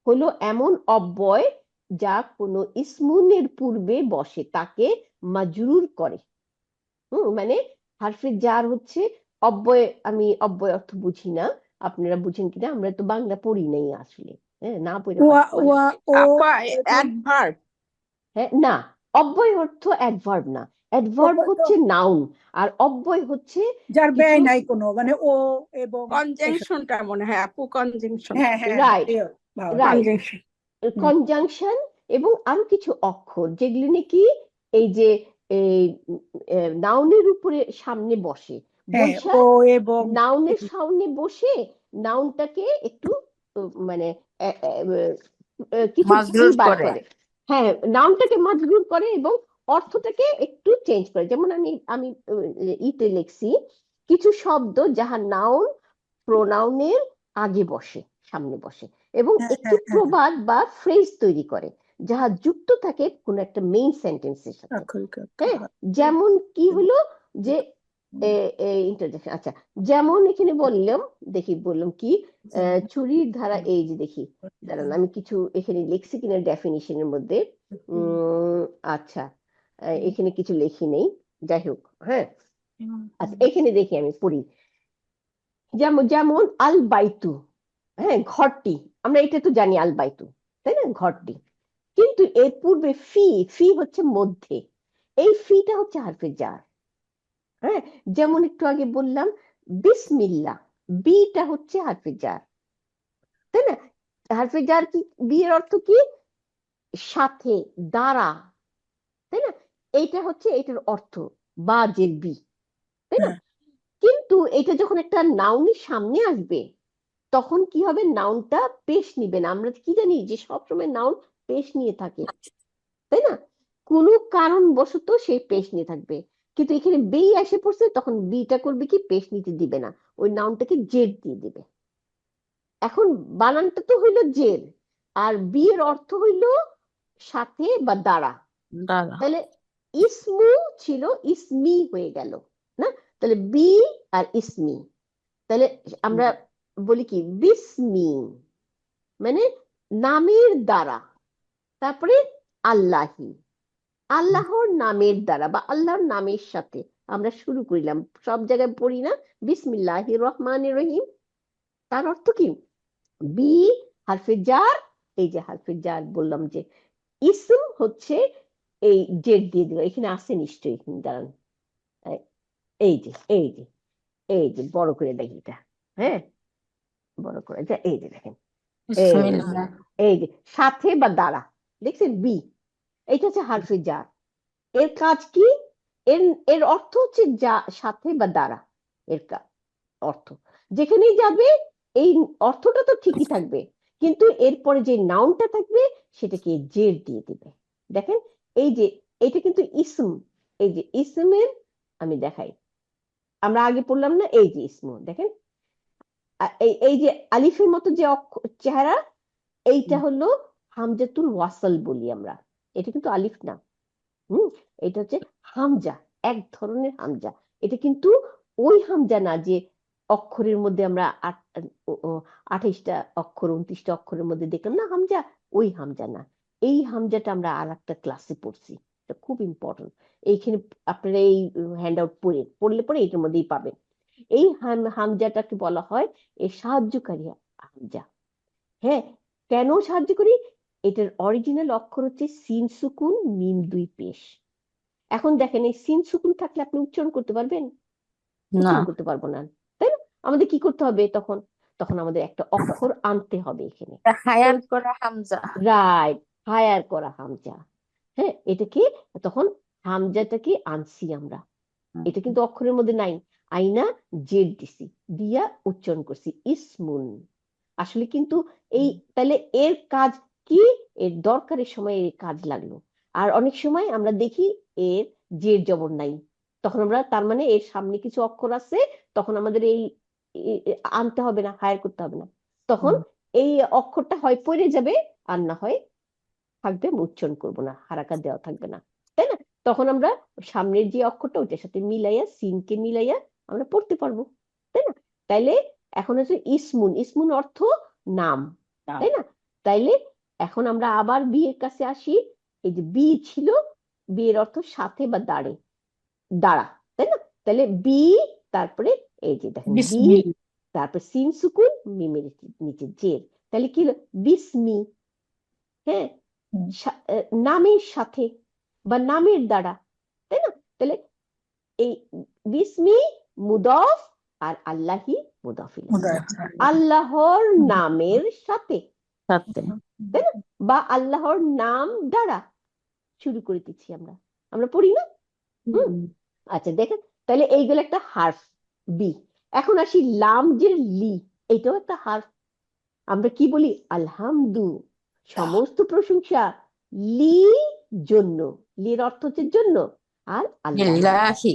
হলো এমন অব্যয় যা কোনো ইসমুনের পূর্বে বসে তাকে মাজরুর করে। মানে হারফে জার হচ্ছে অব্যয়, আমি অব্যয় অর্থ বুঝি না, আপনারা বুঝেন কিনা, আমরা তো বাংলা পড়ি নাই আসলে, হ্যাঁ, না পড়ে ওয়া পারছি না। ওয়া ও আপা এবং অ্যাডভার্ব, হ্যাঁ, না, অব্যয় অর্থ অ্যাডভার্ব না, অ্যাডভার্ব অব্যয় তো হচ্ছে নাউন, আর অব্যয় হচ্ছে যার কিছু, ব্যয় নাই কোনো, মানে ও এবং এসব। কনজাংশনটা মনে হয় আপু, কনজাংশন, হ্যাঁ হ্যাঁ রাইট, ভালো রাইট, কনজাংশন। কনজাংশন এবং আরো কিছু অক্ষর যেগুলি নাকি এই যে এই নাউনের উপরে সামনে বসে, হ্যাঁ বৈশা ও এবং নাউনের সামনে বসে নাউনটাকে একটু মানে কিছু মাজরুর বার করে। করে, হ্যাঁ, নাউনটাকে মাজরুর করে এবং অর্থটাকে একটু চেঞ্জ করে। যেমন আমি আমি ইতে লিখছি কিছু শব্দ যাহা নাউন প্রোনাউনের আগে বসে, সামনে বসে এবং হ্যাঁ একটি হ্যাঁ হ্যাঁ প্রবাদ বা ফ্রেজ তৈরি করে যাহা যুক্ত থাকে কোন একটা মেইন সেন্টেন্সের সাথে। আক্ষরিক হ্যাঁ, অর্থ। যেমন কি হলো যে ইন্টারজেকশন, আচ্ছা, যেমন এখানে বললাম, দেখি বললাম কি ছুরির ধারা, এই যে দেখি, দাঁড়ান আমি কিছু এখানে লিখছি কিনা ডেফিনিশনের মধ্যে, আচ্ছা, এখানে কিছু লেখি নেই, যাই হোক, হ্যাঁ, আচ্ছা, এখানে দেখি আমি পড়ি, যেমন যেমন আল বাইতু, হ্যাঁ, ঘরটি, আমরা এটা তো জানি আল বাইতু, তাই না, ঘরটি, কিন্তু এর পূর্বে ফি, ফি হচ্ছে মধ্যে, এই ফিটা হচ্ছে হারফে জার, হ্যাঁ, যেমন একটু আগে বললাম বিসমিল্লাহ, বিটা হচ্ছে হারফে জার, তাই না? হারফে জার কি, বি এর অর্থ কি? সাথে, দ্বারা, তাই না? এইটা হচ্ছে এটার অর্থ, বা জের বি, তাই না? হ্যাঁ কিন্তু এটা যখন একটা নাউনের সামনে আসবে তখন কি হবে, নাউনটা পেশ নিবে না। আমরা কি জানি যে সবসময় নাউন পেশ নিয়ে থাকে, তাই না? কোনো কারণবশত সেই পেশ নিয়ে থাকবে, কিন্তু এখানে বি এসে পড়ছে, তখন বিটা করবে কি, পেশ নিতে দিবে না, ওই নাউনটাকে জেড দিয়ে দিবে। এখন বানানটা তো হইলো জের, আর বি এর অর্থ হইলো সাথে বা দ্বারা। দাদা তাহলে ইসমু ছিল ইসমি হয়ে গেল না, তাহলে বি আর ইসমি। তাহলে আমরা বলি কি, বিসমি মানে নামের দ্বারা, তারপরে আল্লাহি, আল্লাহর নামের দ্বারা বা আল্লাহর নামের সাথে আমরা শুরু করিলাম। সব জায়গায় পড়ি না বিসমিল্লাহির রহমানির রহিম, তার অর্থ কি, বি হারফে জার, এই যে হারফে জার বললাম যে ইসম হচ্ছে, এই জেড দিয়ে দিল, এখানে আছে নিশ্চয়ই, এখানে দাঁড়ান, এই যে এই যে এই যে বড় করে দেখি এটা, হ্যাঁ বড় করে যা, এই যে দেখেন, বিসমিল্লাহ এই যে সাথে বা দ্বারা, দেখছেন বি, এটা হচ্ছে হারফে জার। এর কাজ কি, এর এর অর্থ হচ্ছে যা সাথে বা দ্বারা, এর অর্থ যেখানেই যাবে এই অর্থটা তো ঠিকই থাকবে, কিন্তু এরপরে যে নাউনটা থাকবে সেটাকে জের দিয়ে দিবে। দেখেন এই যে এটা কিন্তু ইসম, এই যে ইসমের, আমি দেখাই, আমরা আগে পড়লাম না, এই যে ইসম, দেখেন এই এই যে আলিফের মতো যে চেহারা, এইটা হলো হামজাতুল ওয়াসাল বলি আমরা, এটা কিন্তু আলিফ না, এটা হচ্ছে হামজা, এক ধরনের হামজা। এটা কিন্তু ওই হামজা না যে অক্ষরের মধ্যে আমরা 28টা অক্ষর 29টা অক্ষরের মধ্যে দেখলাম না হামজা, ওই হামজা না। এই হামজাটা আমরা আর একটা ক্লাসে পড়ছি, এটা খুব ইম্পর্টেন্ট। এইখানে আপনারা এই হ্যান্ড আউট পড়লে পরে এটার মধ্যেই পাবেন। এই হামজাটাকে বলা হয় এই সাহায্যকারী হামজা। হ্যাঁ, কেন সাহায্যকারী, এটার অরিজিনাল অক্ষর হচ্ছে সিন সুকুন মিম দুই পেশ। এখন দেখেন এই সিন সুকুন থাকলে আপনি উচ্চারণ করতে পারবেন? না উচ্চারণ করতে পারবো না, তাই না? আমাদের কি করতে হবে তখন, তখন আমাদের একটা অক্ষর আনতে হবে এখানে, হায়ার করা হামজা রাইট, হায়ার করা হামজা। হ্যাঁ, এটাকে তখন হামজাটাকে আনছি আমরা, এটা কিন্তু অক্ষরের মধ্যে নাই, আইনা জেড দিছি, দিয়া উচ্চারণ করছি ইসমুন। আসলে কিন্তু এই, তাহলে এর কাজ কি, এর দরকারের সময় এর কাজ লাগলো। আর অনেক সময় আমরা দেখি এর জের জবর নাই, তখন আমরা তার মানে এর সামনে কিছু অক্ষর আছে, তখন আমাদের এই আনতে হবে না, হায়ার করতে হবে না, তখন এই অক্ষরটা হয় পড়ে যাবে, আর না হয় থাকবে, উচ্চারণ করবো না, হারাকাত দেওয়া থাকবে না, তাই না? তখন আমরা সামনের যে অক্ষরটা ওইটার সাথে মিলাইয়া, সিনকে মিলাইয়া আমরা পড়তে পারবো, তাই না? তাইলে এখন হচ্ছে ইসমুন, ইসমুন অর্থ নাম, তাই না? তাইলে এখন আমরা আবার বি এর কাছে আসি। এই যে বি ছিল, বি এর অর্থ সাথে বা দাঁড়ে, দাঁড়া, তাই না? তাহলে বি, তারপরে এই যে দেখেন বি, বিসমিল তারপর সিন সুকুন মিমের নিচে জের, তাহলে কি হলো বিসমি। হ্যাঁ, নামের সাথে বা নামের দ্বারা, তাই না? তাহলে এই বিসমি মুদফ আর আল্লাহি মুদফ ইলাইহি, আল্লাহর নামের সাথে, সাথে তাই না? বা আল্লাহর নাম দ্বারা শুরু করে দিচ্ছি আমরা, আমরা পড়ি না? আচ্ছা দেখেন, তাহলে এইগুলো একটা হার্ফ বি। এখন আসি লাম যে লি, এটাও একটা হার্ফ। আমরা কি বলি, আলহামদু, সমস্ত প্রশংসা, লি জন্য, লির অর্থ হচ্ছে জন্য, আর আল্লাহ, লিল্লাহি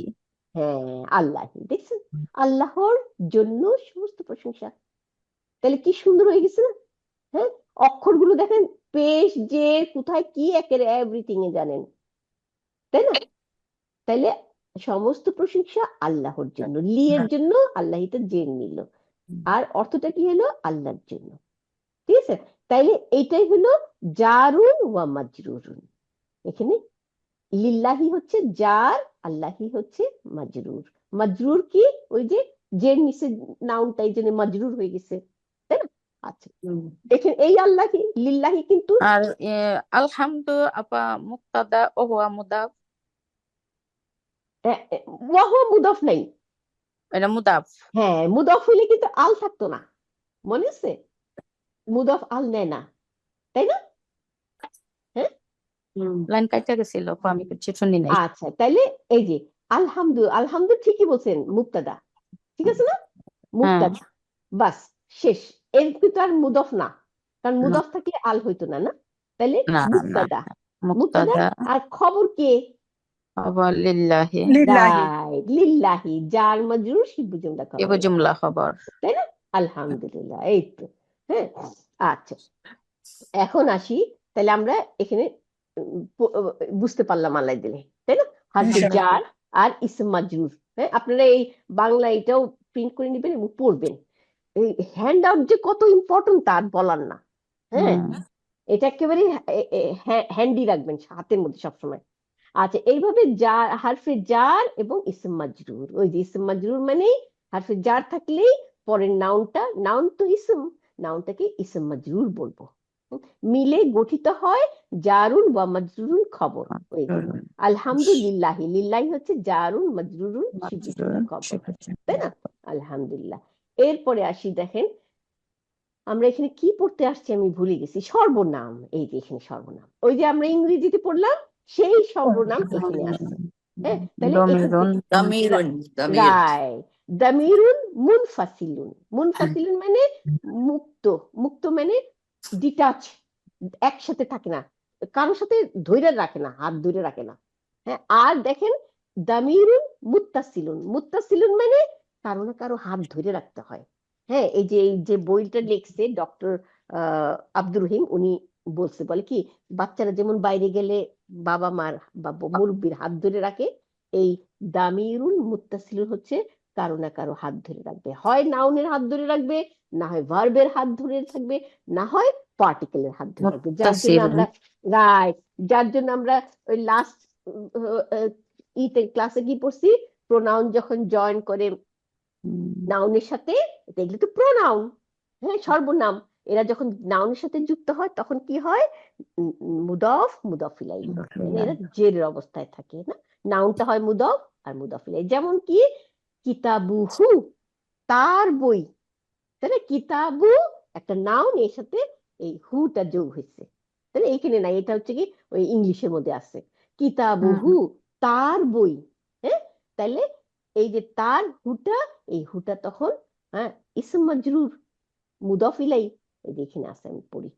হ্যাঁ আল্লাহি, দেখছেন, আল্লাহর জন্য সমস্ত প্রশংসা। তাহলে কি সুন্দর হয়ে গেছে না? হ্যাঁ, অক্ষরগুলো দেখেন, পেশ যে কোথায় কি একের এভরিথিং এ জানেন, তাই না? তাইলে সমস্ত প্রশংসা আল্লাহর জন্য, লি এর জন্য আল্লাহিটা জেন নিল, আর অর্থটা কি হলো, আল্লাহর জন্য, ঠিক আছে? তাইলে এইটাই হলো জারুন ওয়া মাজরুরুন। এখানে লিল্লাহি হচ্ছে জার, আল্লাহি হচ্ছে মাজরুর। মাজরুর কি, ওই যে জের নিচে নাউনটা, এই জন্য মাজরুর হয়ে গেছে, তাই না? আচ্ছা দেখেন এই আল্লাহি লিল্লাহি কিন্তু আর আলহামদু আপা মুক্তাদা ও হুয়া মুদাফ, ওয়াহ মুদফ নাই। এটা মুদাফ হ্যাঁ, মুদফ হইলে কিন্তু আল থাকতো না, মনে আছে? মুদফ আল নেয় না, তাই না? হ্যাঁ, লাইন কাটা গেছিল আপা, আমি কিছু শুনি নাই। আচ্ছা তাইলে এই যে আলহামদু, আলহামদু ঠিকই বলছেন, মুক্তাদা, ঠিক আছে না? হ্যাঁ মুক্তাদা, বাস শেষ। এর কিন্তু আর মুদফ না, কারণ না, মুদফ থাকলে আল হইতো না, না? তাহলে না, না, মুক্তাদা, মুক্তাদা। মুক্তাদা আর খবর কে? খবর লিল্লাহি, লিল্লাহি। রাইট, লিল্লাহি, জার মাজরুর শিবু জুমলা ইবু খবর, জুমলা খবর। তাই না? আলহামদুলিল্লাহ, এই তো। হ্যাঁ, আচ্ছা, এখন আসি। তাহলে আমরা এখানে বুঝতে পারলাম আল্লাহ দিলে, তাই না? হারফে ইনশাআল্লাহ। জার আর ইসম মাজরুর। হ্যাঁ, আপনারা এই বাংলা এটাও প্রিন্ট করে নেবেন এবং পড়বেন। এই হ্যান্ড আউট যে কত ইম্পর্টেন্ট তার বলার না। হ্যাঁ, এটা একেবারে হ্যান্ডি রাখবেন হাতের মধ্যে সবসময়। আচ্ছা, এইভাবে জার, হারফে জার এবং ইসম মাজরুর, ওই যে ইসম মাজরুর মানে হারফে জার থাকলেই পরের নাউনটা, নাউন তো ইসম, নাউনটাকে ইসম মাজরুর বলবো। মিলে গঠিত হয় জারুন ওয়া মাজরুরুন খবর। ওই যে আলহামদুলিল্লাহি, লিল্লাহি হচ্ছে জারুন মাজরুরুন শিবু জুমলা খবর, তাই না? আলহামদুলিল্লাহ। এরপরে আসি, দেখেন আমরা এখানে কি পড়তে আসছি আমি ভুলে গেছি, সর্বনাম। এই যে এখানে সর্বনাম, ওই যে আমরা ইংরেজিতে পড়লাম সেই সর্বনাম এখানে আছে। হ্যাঁ, তাহলে এখান দমিরুন, থেকে দামিরুন, দামির। রাইট, দামিরুন মুনফাসিলুন, মুনফাসিলুন মানে মুক্ত, মুক্ত মানে ডিটাচ, একসাথে থাকে না, কারোর সাথে ধরে রাখে না, হাত ধরে রাখে না। হ্যাঁ, আর দেখেন দামিরুন মুত্তাসিলুন, মুত্তাসিলুন মানে কারো না কারো হাত ধরে রাখতে হয়। হ্যাঁ, এই যে বইটা লিখছে ডক্টর আব্দুর রহিম, উনি বলছে, বলে কি, বাচ্চারা যেমন বাইরে গেলে বাবা মার বা মুরব্বির হাত ধরে রাখে, এই দামিরুন মুত্তাসিলুন হচ্ছে কারো না কারো হাত ধরে রাখবে, হয় নাউনের হাত ধরে রাখবে, না হয় ভার্বের হাত ধরে থাকবে, না হয় পার্টিকেলের হাত ধরে রাখবে। যার জন্য মুত্তাসিল। আমরা, রাইট, যার জন্য আমরা ওই লাস্ট ইতে ক্লাসে কি পড়ছি, প্রোনাউন যখন জয়েন করে নাউনের সাথে, এগুলো তো প্রোনাউন, হ্যাঁ, সর্বনাম, এরা যখন নাউনের সাথে যুক্ত হয় তখন কি হয়, মুদফ মুদফ ইলাইহি, মানে এরা জেরের অবস্থায় থাকে না, নাউনটা হয় মুদফ আর মুদফ ইলাইহি। যেমন কি কিতাবুহু, তার বই, তাই না? কিতাবু একটা নাউন, এর সাথে এই হুটা যোগ হয়েছে, তাই না? এইখানে নাই, এটা হচ্ছে কি ওই ইংলিশের মধ্যে আছে, কিতাবুহু তার বই। হ্যাঁ, তাহলে এই যে তার হুটা, এই হুটা তখন হ্যাঁ ইসম মাজরুর মুদফ ইলাইহি। এই যে এখানে আছে, আমি পড়ি,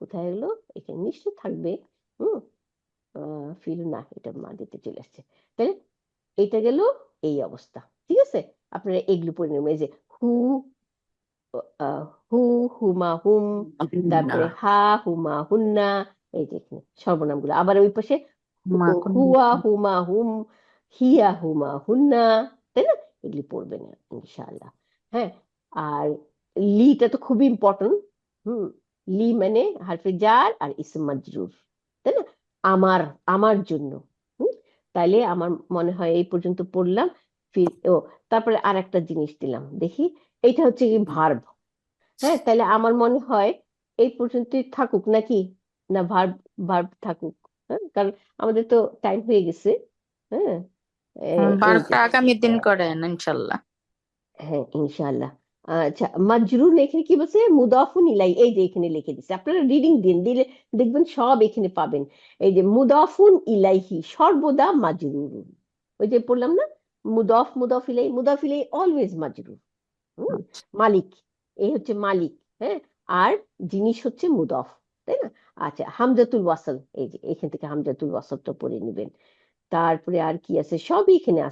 কোথায় হলো, এখানে নিশ্চয় থাকবে। হুম, ফিল না, এটা মাদিতে চলে আসছে। তাহলে এটা গেল এই অবস্থা, ঠিক আছে? আপনারা এগুলো পড়ে নেবেন, এই যে হু, হু, হুমা হুম, তারপরে হা, হুমা হুন্না, এই যে এখানে সর্বনামগুলো। আবার ওই পাশে হুয়া, হুমা হুম, হিয়া, হুমা হুন্না, তাই না? এগুলি পড়বেন ইনশাআল্লাহ। হ্যাঁ, আর লিটা তো খুবই ইম্পর্টেন্ট। লি মানে হারফে জার আর ইসম মাজরুর, তাই না? আমার, আমার জন্য। তাইলে আমার মনে হয় এই পর্যন্ত পড়লাম। ও, তারপরে আর একটা জিনিস দিলাম, দেখি, এইটা হচ্ছে কি ভার্ব। হ্যাঁ, তাহলে আমার মনে হয় এই পর্যন্তই থাকুক নাকি, না ভার্ব, ভার্ব থাকুক? হ্যাঁ, কারণ আমাদের তো টাইম হয়ে গেছে। হ্যাঁ, এই যে, বারটা আগামী দিন করেন ইনশাল্লাহ। হ্যাঁ ইনশাআল্লাহ। আচ্ছা, মাজরুর এখানে কি বলছে, মুদাফুন ইলাই, এই যে এখানে লিখে দিচ্ছে, আপনারা রিডিং দিন, দিলে দেখবেন সব এখানে পাবেন। এই যে মুদাফুন ইলাইহি সর্বদা মাজরুরুন, ওই যে পড়লাম না, মুদাফ মুদাফ ইলাই, মুদাফ ইলাই অলওয়েজ মাজরুর। মালিক, এই হচ্ছে মালিক। হ্যাঁ, আর জিনিস হচ্ছে মুদাফ, তাই না? আচ্ছা, হামজাতুল ওয়াসল, এই যে এখান থেকে হামজাতুল ওয়াসলটা পড়ে নেবেন। তারপরে আর কি আছে, সবই এখানে আছে।